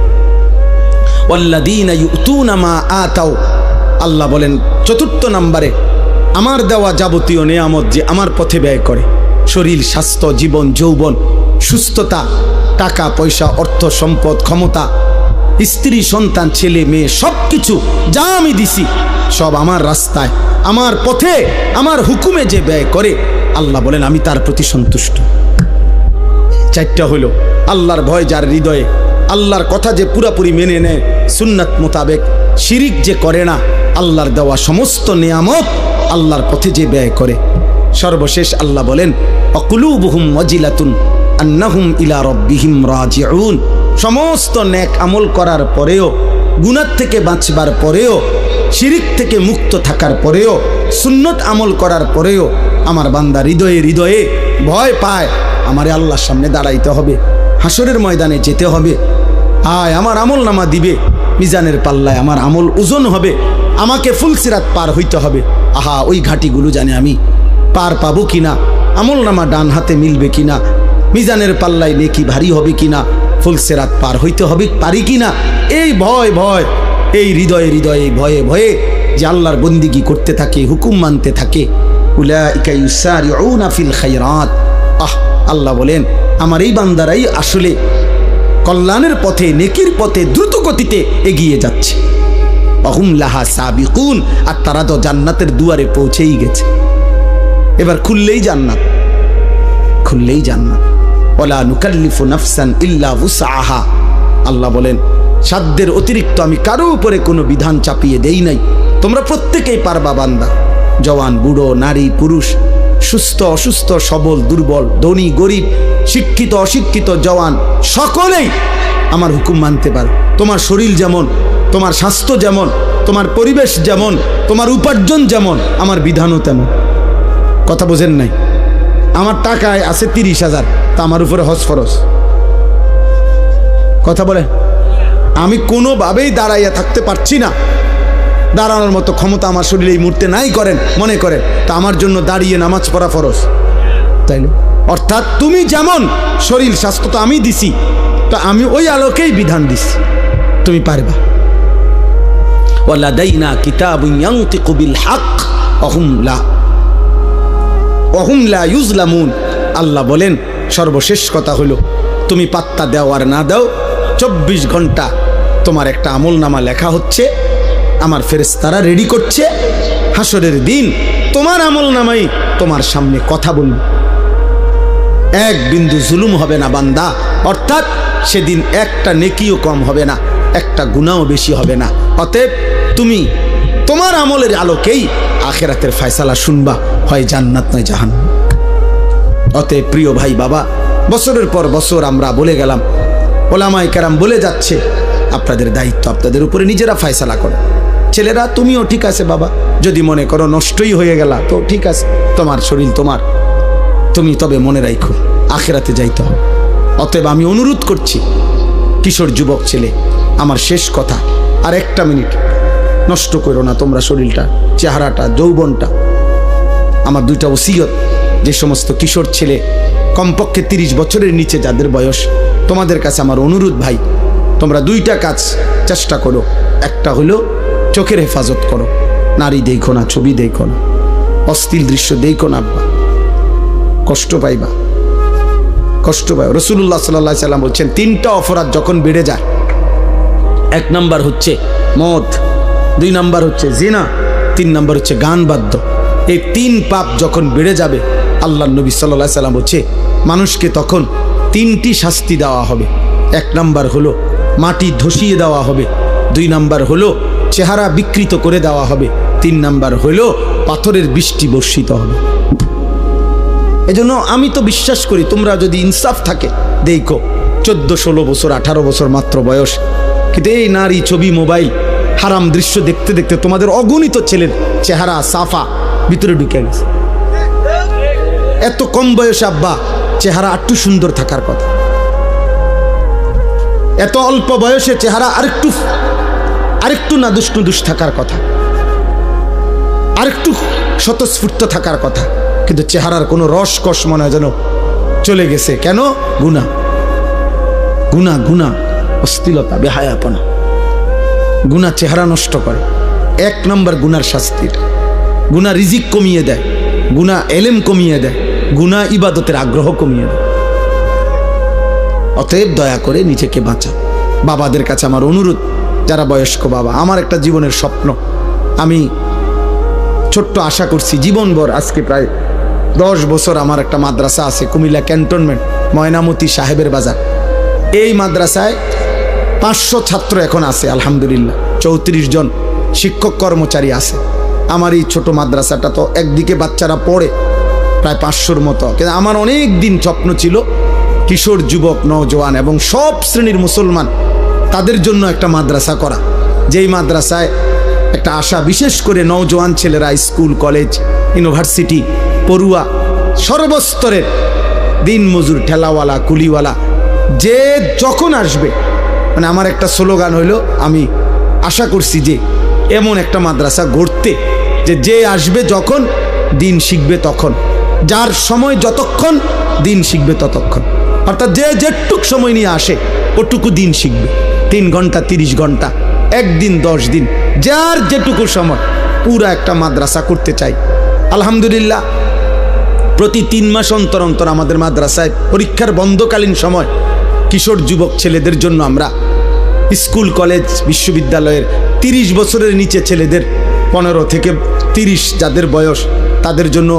ওয়াল্লাযীনা ইউতুনা মা আতাও, আল্লাহ বলেন 4 নম্বরে আমার দেওয়া যাবতীয় নিয়ামত যে আমার পথে ব্যয় করে, শরীর, স্বাস্থ্য, জীবন, যৌবন, সুস্থতা, টাকা পয়সা, অর্থ সম্পদ, ক্ষমতা, স্ত্রী, সন্তান, ছেলে মেয়ে, সব কিছু যা আমি দিছি সব আমার রাস্তায়, আমার পথে, আমার হুকুমে যে ব্যয় করে, আল্লাহ বলেন আমি তার প্রতি সন্তুষ্ট। 4টা হলো আল্লাহর ভয় যার হৃদয়ে, আল্লাহর কথা যে পুরাপুরি মেনে নেয় সুন্নাত মোতাবেক, শিরিক যে করে না, আল্লাহর দেওয়া সমস্ত নিয়ামত আল্লাহর পথে যে ব্যয় করে। সর্বশেষ আল্লাহ বলেন অকুলুবুহুম ওয়াজিলাতুন আন্নাহুম ইলা রাব্বিহিম রাজিউন। সমস্ত নেক আমল করার পরেও, গুনাহ থেকে বাঁচবার পরেও, শিরিক থেকে মুক্ত থাকার পরেও, সুন্নত আমল করার পরেও আমার বান্দা হৃদয়ে হৃদয়ে ভয় পায় আমারে আল্লাহর সামনে দাঁড়াইতে হবে, হাসরের ময়দানে যেতে হবে। আয় আমার আমল নামা দিবে, মিজানের পাল্লায় আমার আমল ওজন হবে, আমাকে ফুলসিরাত পার হইতে হবে। আহা ওই ঘাটিগুলো জানে আমি পার পাবো কিনা, আমল নামা ডান হাতে মিলবে কিনা, মিজানের পাল্লায় নেকি ভারী হবে কিনা, ফুলসিরাত পার হইতে হবে পারি কিনা, এই ভয় ভয়, এই হৃদয়ে হৃদয়ে ভয়ে ভয়ে যে আল্লাহর বন্দিগি করতে থাকে, হুকুম মানতে থাকে, উলাইকা ইউসারিউনা ফিল খায়রাত। আল্লাহ বলেন আমার এই বান্দারাই আসলে কল্যাণের পথে, নেকির পথে দ্রুত গতিতে এগিয়ে যাচ্ছে। অহুম লাহা সাবিকুন, আর তারা তো জান্নাতের দুয়ারে পৌঁছেই গেছে। এবার খুললেই জান্নাত, খুললেই জান্নাত। ওয়ালা নুকাল্লিফু নাফসান ইল্লা উসআহা। আল্লাহ বলেন সাধ্যের অতিরিক্ত আমি কারো উপরে কোনো বিধান চাপিয়ে দেই নাই, তোমরা প্রত্যেকেই পারবা বান্দা। জওয়ান, বুড়ো, নারী, পুরুষ, সুস্থ, অসুস্থ, সবল, দুর্বল, ধনী, গরিব, শিক্ষিত, অশিক্ষিত, জওয়ান, সকলেই আমার হুকুম মানতে পারে। তোমার শরীর যেমন, তোমার স্বাস্থ্য যেমন, তোমার পরিবেশ যেমন, তোমার উপার্জন যেমন, আমার বিধানও তেমন। কথা বোঝেন নাই? আমার টাকায় আছে 30,000, তা আমার উপরে হজ ফরজ। কথা বলে আমি কোনোভাবেই দাঁড়াইয়া থাকতে পারছি না, দাঁড়ানোর মতো ক্ষমতা আমার শরীরে এই মুহূর্তে নাই করেন মনে করেন, তা আমার জন্য দাঁড়িয়ে নামাজ পড়া ফরজ। তাই না? অর্থাৎ তুমি যেমন শরীর স্বাস্থ্য তো আমি দিছি, তো আমি ওই আলোকেই বিধান দিছি, তুমি পারবা। ওয়ালাদাইনা কিতাবুন ইয়ানতিকু বিল হক ওয়াহুম লা ইউজলামুন। আল্লাহ বলেন সর্বশেষ কথা হলো তুমি পাত্তা দাও আর না দাও, 24 ঘন্টা তোমার একটা আমল নামা লেখা হচ্ছে, আমার ফেরেশতারা রেডি করছে। হাসরের দিন তোমার আমল নামাই তোমার সামনে কথা বলবে, এক বিন্দু জুলুম হবে না বান্দা। অর্থাৎ সেদিন একটা নেকিও কম হবে না, একটা গুনাহও বেশি হবে না। অতএব তুমি তোমার আমলের আলোকেই আখিরাতের ফয়সালা শুনবা, হয় জান্নাত নয় জাহান্নাম। অতএব প্রিয় ভাই বাবা, বছরের পর বছর আমরা বলে গেলাম ওলামায়ে কেরাম বলে যাচ্ছে, আপনাদের দায়িত্ব, আপনাদের উপরে নিজেরা ফয়সালা করো। ছেলেরা তুমিও ঠিক আছে বাবা, যদি মনে করো নষ্টই হয়ে গেলা তো ঠিক আছে, তোমার শরীর তোমার, তুমি তবে মনে রাখো আখিরাতে যাইতে হবে। অতএব আমি অনুরোধ করছি কিশোর যুবক ছেলে, আমার শেষ কথা, আর একটা মিনিট নষ্ট করো না তোমরা শরীরটা, চেহারাটা, যৌবনটা। আমার দুইটা ওসিয়ত, যে সমস্ত কিশোর ছেলে কমপক্ষে 30 বছরের নিচে যাদের বয়স, তোমাদের কাছে আমার অনুরোধ ভাই, তোমরা দুইটা কাজ চেষ্টা করো। একটা হলো চোখের হেফাজত করো, নারী দেখো না, ছবি দেখো না, অশ্লীল দৃশ্য দেখো না, কষ্ট পাইবা, কষ্ট পাই। রাসূলুল্লাহ সাল্লাল্লাহু আলাইহি সাল্লাম বলছেন 3টা অপরাধ যখন বেড়ে যায়, 1 নাম্বার হচ্ছে মদ, 2 নাম্বার হচ্ছে জিনা, 3 নাম্বার হচ্ছে গান বাদ্য। এই 3 পাপ যখন বেড়ে যাবে, আল্লাহর নবী সাল্লাল্লাহু আলাইহি সাল্লাম বলছে মানুষকে তখন 3টি শাস্তি দেওয়া হবে। 1 নাম্বার হলো মাটি ধসিয়ে দেওয়া হবে, 2 নাম্বার হলো চেহারা বিকৃত করে দেওয়া হবে, 3 নাম্বার হলো পাথরের বৃষ্টি বর্ষিত হবে। এজন্য আমি তো বিশ্বাস করি তোমরা যদি ইনসাফ থাকে, দেখো 14-16 বছর 18 বছর মাত্র বয়স, কিন্তু এই নারী, ছবি, মোবাইল, হারাম দৃশ্য দেখতে দেখতে তোমাদের অগণিত ছেলের চেহারা সাফা ভিতরে ঢুকে গেছে। এত কম বয়সে আব্বা চেহারা একটু সুন্দর থাকার কথা, এত অল্প বয়সে চেহারা আরেকটু নাদুস নুদুস থাকার কথা, আরেকটু স্বতঃস্ফূর্ত থাকার কথা, কিন্তু চেহারার কোনো রসকস মনে হয় যেন চলে গেছে। কেন? গুনাহ, গুনাহ, গুনাহ, অশ্লীলতা, বেহায়াপনা। গুনাহ চেহারা নষ্ট করে। 1 নম্বর গুনার শাস্তির, গুনাহ রিজিক কমিয়ে দেয়, গুনাহ এলেম কমিয়ে দেয়, গুনাহ ইবাদতের আগ্রহ কমিয়ে দেয়। অতএব দয়া করে নিজেকে বাঁচা। বাবাদের কাছে আমার অনুরোধ, যারা বয়স্ক বাবা, আমার একটা জীবনের স্বপ্ন, আমি ছোট্ট আশা করছি জীবনভর, আজকে প্রায় 10 বছর আমার একটা মাদ্রাসা আছে কুমিল্লা ক্যান্টনমেন্ট, ময়নামতি সাহেবের বাজার। এই মাদ্রাসায় 500 ছাত্র এখন আছে আলহামদুলিল্লাহ, 34 জন শিক্ষক কর্মচারী আছে। আমার এই ছোট মাদ্রাসাটা তো একদিকে বাচ্চারা পড়ে প্রায় 500-র মতো, কিন্তু আমার অনেক দিন স্বপ্ন ছিল কিশোর যুবক নওজোয়ান এবং সব শ্রেণীর মুসলমান তাদের জন্য একটা মাদ্রাসা করা, যেই মাদ্রাসায় একটা আশা, বিশেষ করে নওজোয়ান ছেলেরা স্কুল, কলেজ, ইউনিভার্সিটি, পড়ুয়া, সর্বস্তরের দিন মজুর, ঠেলাওয়ালা, কুলিওয়ালা, যে যখন আসবে, মানে আমার একটা স্লোগান হইল, আমি আশা করছি যে এমন একটা মাদ্রাসা গড়তে, যে আসবে যখন দিন শিখবে তখন, যার সময় যতক্ষণ দিন শিখবে ততক্ষণ, অর্থাৎ যে যেটুক সময় নিয়ে আসে ওটুকু দিন শিখবে। 3 ঘন্টা, 30 ঘন্টা, 1 দিন, 10 দিন, যার যেটুকু সময়, পুরা একটা মাদ্রাসা করতে চাই। আলহামদুলিল্লাহ প্রতি 3 মাস অন্তর অন্তর আমাদের মাদ্রাসায় পরীক্ষার বন্ধকালীন সময় কিশোর যুবক ছেলেদের জন্য আমরা স্কুল, কলেজ, বিশ্ববিদ্যালয়ের 30 বছরের নিচে ছেলেদের 15 থেকে 30 যাদের বয়স, তাদের জন্য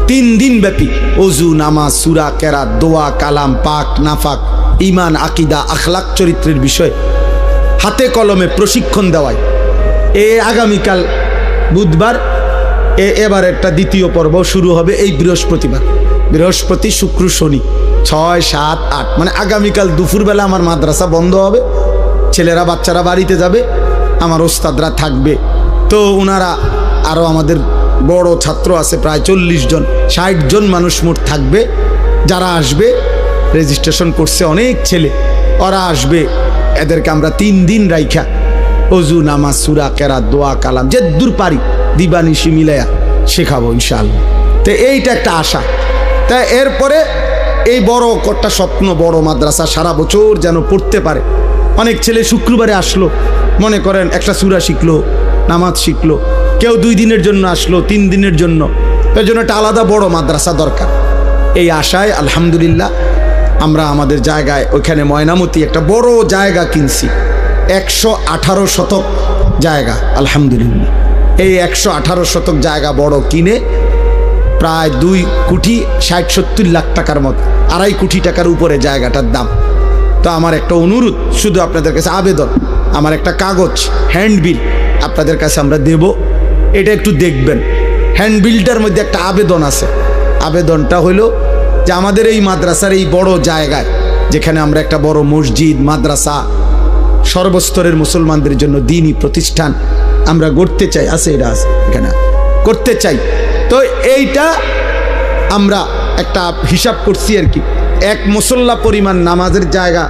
3 দিন ব্যাপী ওযু, নামাজ, সূরা, কেরাত, দোয়া, কালাম, পাক, নাফাক, ঈমান, আকীদা, আখলাক, চরিত্রের বিষয় হাতে কলমে প্রশিক্ষণ দেওয়ায় আগামীকাল বুধবার এবার একটা দ্বিতীয় পর্ব শুরু হবে। এই বৃহস্পতিবার, বৃহস্পতি, শুক্র, শনি, 6, 7, 8, মানে আগামীকাল দুপুরবেলা আমার মাদ্রাসা বন্ধ হবে, ছেলেরা বাচ্চারা বাড়িতে যাবে, আমার ওস্তাদরা থাকবে। তো ওনারা আরও আমাদের বড় ছাত্র আছে প্রায় 40 জন, 60 জন মানুষ মোট থাকবে। যারা আসবে রেজিস্ট্রেশন করছে অনেক ছেলে, ওরা আসবে। এদেরকে আমরা 3 দিন রাইখা ওযু, নামাজ, সূরা, কেরাত, দোয়া, কালাম যে দূর পারি দিবানিশি মিলাইয়া শেখাবো ইনশাআল্লাহ। তো এইটা একটা আশা। তাই এরপরে এই বড় একটা স্বপ্ন, বড় মাদ্রাসা সারা বছর যেন পড়তে পারে। অনেক ছেলে শুক্রবারে আসলো, মনে করেন একটা সূরা শিখলো, নামাজ শিখলো, কেউ 2 দিনের জন্য আসলো, 3 দিনের জন্য, এর জন্য একটা আলাদা বড় মাদ্রাসা দরকার। এই আশায় আলহামদুলিল্লাহ আমরা আমাদের জায়গায় ওইখানে ময়নামতি একটা বড় জায়গা কিনছি, 118 শতক জায়গা আলহামদুলিল্লাহ। এই 118 শতক জায়গা বড় কিনে প্রায় 2,60,70 লাখ টাকার মতো, 2.5 কোটি টাকার উপরে জায়গাটার দাম। তো আমার একটা অনুরোধ, শুধু আপনাদের কাছে আবেদন, আমার একটা কাগজ হ্যান্ডবিল আপনাদের কাছে আমরা দেব, এটা একটু দেখবেন। হ্যান্ডবিলটার মধ্যে একটা আবেদন আছে। আবেদনটা হলো যে আমাদের এই মাদ্রাসার এই বড় জায়গায় যেখানে আমরা একটা বড় মসজিদ, মাদ্রাসা, সর্বস্তরের মুসলমানদের জন্য দ্বীনি প্রতিষ্ঠান আমরা গড়তে চাই। আছে এটা আছে এখানে করতে চাই। তো এইটা আমরা একটা হিসাব করছি আর কি, এক মুসল্লা পরিমাণ নামাজের জায়গা,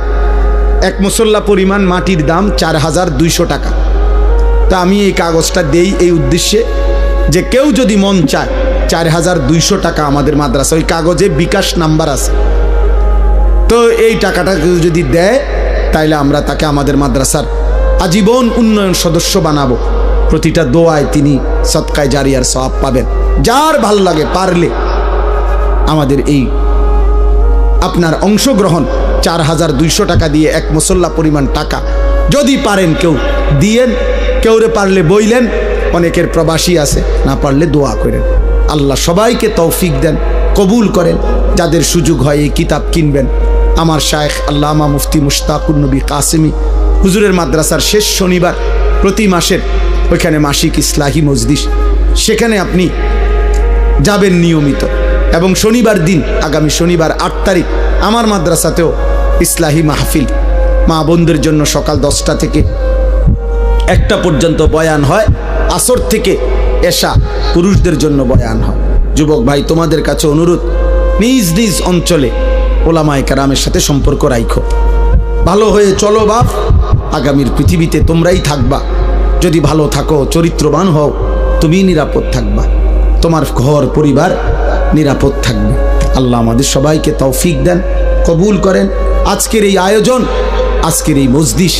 এক মুসল্লা পরিমাণ মাটির দাম 4200 টাকা। তা আমি এই কাগজটা দেই এই উদ্দেশ্যে যে কেউ যদি মন চায় 4200 টাকা আমাদের মাদ্রাসা, ওই কাগজে বিকাশ নাম্বার আছে, তো এই টাকাটা কেউ যদি দেয় তাইলে আমরা তাকে আমাদের মাদ্রাসার আজীবন উন্নয়ন সদস্য বানাবো। প্রতিটা দোয়ায় তিনি সদকায়ে জারিয়ার সওয়াব পাবেন। যার ভাল লাগে পারলে আমাদের এই আপনার অংশগ্রহণ 4200 টাকা দিয়ে এক মুসল্লা পরিমাণ টাকা যদি পারেন কেউ দিয়েন, কেউরে পারলে বইলেন, অনেকের প্রবাসী আছে, না পারলে দোয়া করেন। আল্লাহ সবাইকে তৌফিক দেন, কবুল করেন। যাদের সুযোগ হয় এই কিতাব কিনবেন। আমার শায়েখ আল্লামা মুফতি মুশতাকুর নবী কাসেমি হুজুরের মাদ্রাসার শেষ শনিবার প্রতি মাসের ওইখানে মাসিক ইসলাহি মজলিস, সেখানে আপনি যাবেন নিয়মিত। এবং শনিবার দিন, আগামী শনিবার 8 তারিখ আমার মাদ্রাসাতেও ইসলাহি মাহফিল মা বোনদের জন্য সকাল 10টা থেকে 1টা পর্যন্ত বয়ান হয়, আসর থেকে এশা পুরুষদের জন্য বয়ান হয়। যুবক ভাই, তোমাদের কাছে অনুরোধ, নিজ নিজ অঞ্চলে ওলামায়ে কেরামের সাথে সম্পর্ক রাখো, ভালো হয়ে চলো বাপ। আগামীর পৃথিবীতে তোমরাই থাকবা। যদি ভালো থাকো, চরিত্রবান হও, তুমি নিরাপদ থাকবা, তোমার ঘর পরিবার নিরাপদ থাকবে। আল্লাহ আমাদের সবাইকে তৌফিক দেন, কবুল করেন। আজকের এই আয়োজন, আজকের এই মজলিস,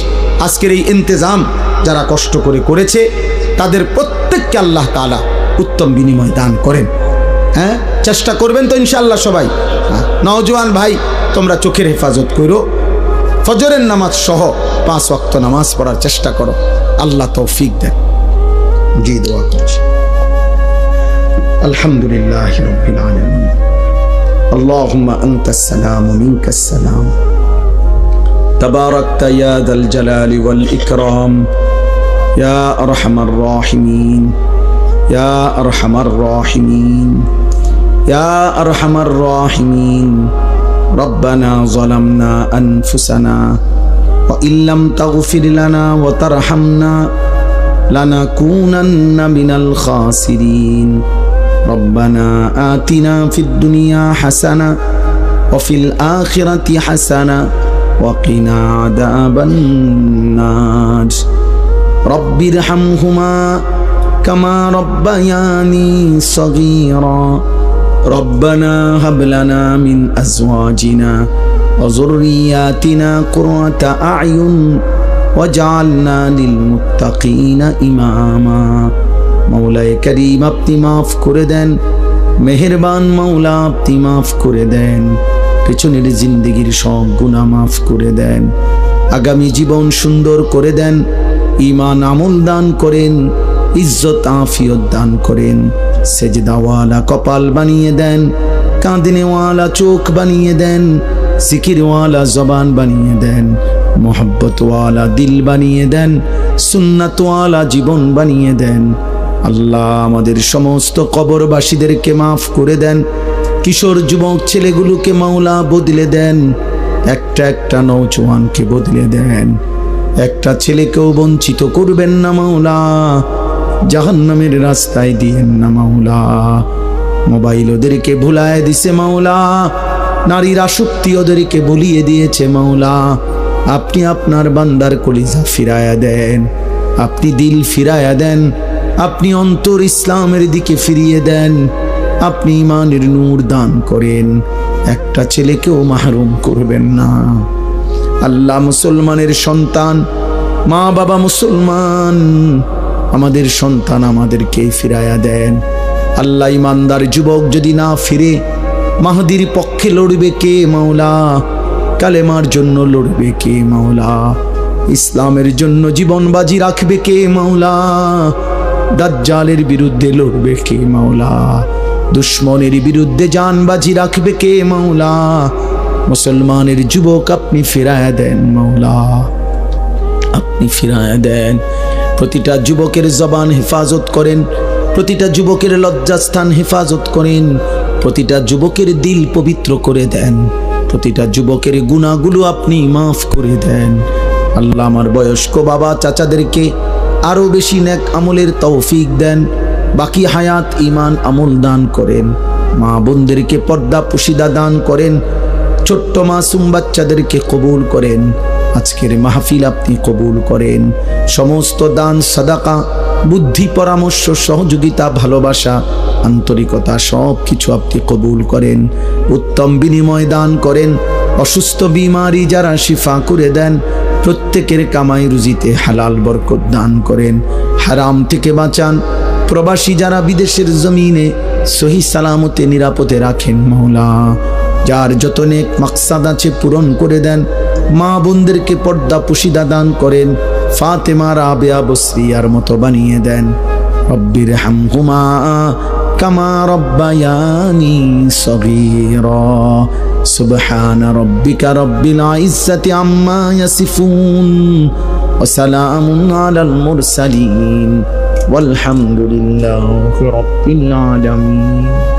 আজকের এই ইন্তেজাম যারা কষ্ট করে করেছে তাদের প্রত্যেককে আল্লাহ তাআলা উত্তম বিনিময় দান করেন। হ্যাঁ, চেষ্টা করবেন তো ইনশাআল্লাহ সবাই। নওজোয়ান ভাই, তোমরা চোখের হেফাজত করো, ফজরের নামাজ সহ 5 ওয়াক্ত নামাজ পড়ার চেষ্টা করো। আল্লাহ তৌফিক দেন। জি, দোয়া করছি। আলহামদুলিল্লাহি রাব্বিল আলামিন। আল্লাহুম্মা আনতাস সালামু মিনকাস সালাম। তাবারাকতা ইয়া যাল জালালি ওয়াল ইকরাম ইয়া আরহামার রাহিমিন ইয়া আরহামার রাহিমিন ইয়া আরহামার রাহিমিন। রব্বানা যালামনা আনফুসানা ওয়া ইল্লাম তাগফির লানা ওয়া তারহামনা লানাকুনান্না মিনাল খাসিরিন। রব্বানা আতিনা ফিদ দুনিয়া হাসানা ওয়া ফিল আখিরাতি হাসানা ওয়া কিনা আযাবান নার। রব্বিরহামহুমা কামা রব্বায়ানি সগীরা। রব্বানা হাব লানা মিন আজওয়াজিনা ওয়া যুররিয়াতিনা কুররাতা আ'য়ুন ওয়াজআলনা লিল মুত্তাকিনা ইমামা। মৌলায়ে করিম, আপনি মাফ করে দেন, মেহেরবান মৌলা আপনি মাফ করে দেন, পেছনের জিন্দেগির সব গুনাহ মাফ করে দেন, আগামী জীবন সুন্দর করে দেন, ঈমান আমল দান করেন, ইজ্জত আফিয়ত দান করেন, সেজদাওয়ালা কপাল বানিয়ে দেন, কাঁদনেওয়ালা চোখ বানিয়ে দেন, জিকিরওয়ালা জবান বানিয়ে দেন, মোহাব্বতওয়ালা দিল বানিয়ে দেন, সুন্নাতওয়ালা জীবন বানিয়ে দেন। আল্লাহ আমাদের সমস্ত কবরবাসীদেরকে মাফ করে দেন, কিশোর যুবক ছেলেগুলোকে মাওলা বদলে দেন, একটা একটা নওজোয়ানকে বদলে দেন, একটা ছেলেকেও বঞ্চিত করবেন না মাওলা, জাহান্নামের রাস্তায় দিয়েন না মাওলা। মোবাইল ওদেরকে ভুলায় দিছে মাওলা, নারীর আসক্তি ওদেরকে ভুলিয়ে দিয়েছে মাওলা। আপনি আপনার বান্দার কলিজা ফিরায়া দেন, আপনি দিল ফিরায়া দেন, আপনি অন্তর ইসলামের দিকে ফিরিয়ে দেন, আপনি ঈমানের নূর দান করেন, একটা ছেলেকেও মাহরুম করবেন না। আল্লাহ মুসলমানের সন্তান, মা বাবা মুসলমান, আমাদের সন্তান আমাদেরকে ফিরায়া দেন। আল্লাহ ইমানদার যুবক যদি না ফিরে, মাহদির পক্ষে লড়বে কে মাওলা? কালেমার জন্য লড়বে কে মাওলা? ইসলামের জন্য জীবন বাজি রাখবে কে মাওলা? দাজ্জালের বিরুদ্ধে লড়বে কে মাওলা? দুশ্মনের বিরুদ্ধে জান বাজি রাখবে কে মাওলা? মুসলমানের যুবক আপনি ফিরায়া দেন মাওলা, আপনি ফিরায়া দেন। প্রতিটা যুবকের জবান হেফাজত করেন, প্রতিটা যুবকের লজ্জাস্থান হেফাজত করেন, প্রতিটা যুবকের দিল পবিত্র করে দেন, প্রতিটা যুবকের গুনাহগুলো আপনি মাফ করে দেন। আল্লাহ আমার বয়স্ক বাবা চাচাদেরকে আরো বেশি নেক আমলের তৌফিক দেন, বাকি হায়াত ঈমান আমল দান করেন। মা বোনদেরকে পর্দা পুশিদা দান করেন, ছোট্ট মাসুম বাচ্চাদেরকে কবুল করেন। আজকের মাহফিল আপনি কবুল করেন। সমস্ত দান সাদাকা, বুদ্ধি, পরামর্শ, সহযোগিতা, ভালোবাসা, আন্তরিকতা সব কিছু আপনি কবুল করেন। উত্তম বিনিময় দান করেন। অসুস্থ বিমারি যারা শিফা করে দেন, প্রত্যেকের কামাই রুজিতে হালাল বরকত দান করেন। হারাম থেকে বাঁচান। প্রবাসী যারা বিদেশের জমিনে সহি সালামতে নিরাপদে রাখেন মওলা, যার যত নেক মাকসাদ আছে পূরণ করে দেন। মা বোনদেরকে পর্দা পুশিদা দান করেন। ফাতেমা, রাবেয়া, বসরিয়ার মতো বানিয়ে দেন। রব্বির হামহুমা কামা রব্বায়ানি সগীরা। সুবহানা রব্বিকা রব্বিল ইজ্জাতি আম্মা ইয়াসিফুন ওয়া সালামুন আলাল মুরসালিন ওয়ালহামদুলিল্লাহি রাব্বিল আলামিন।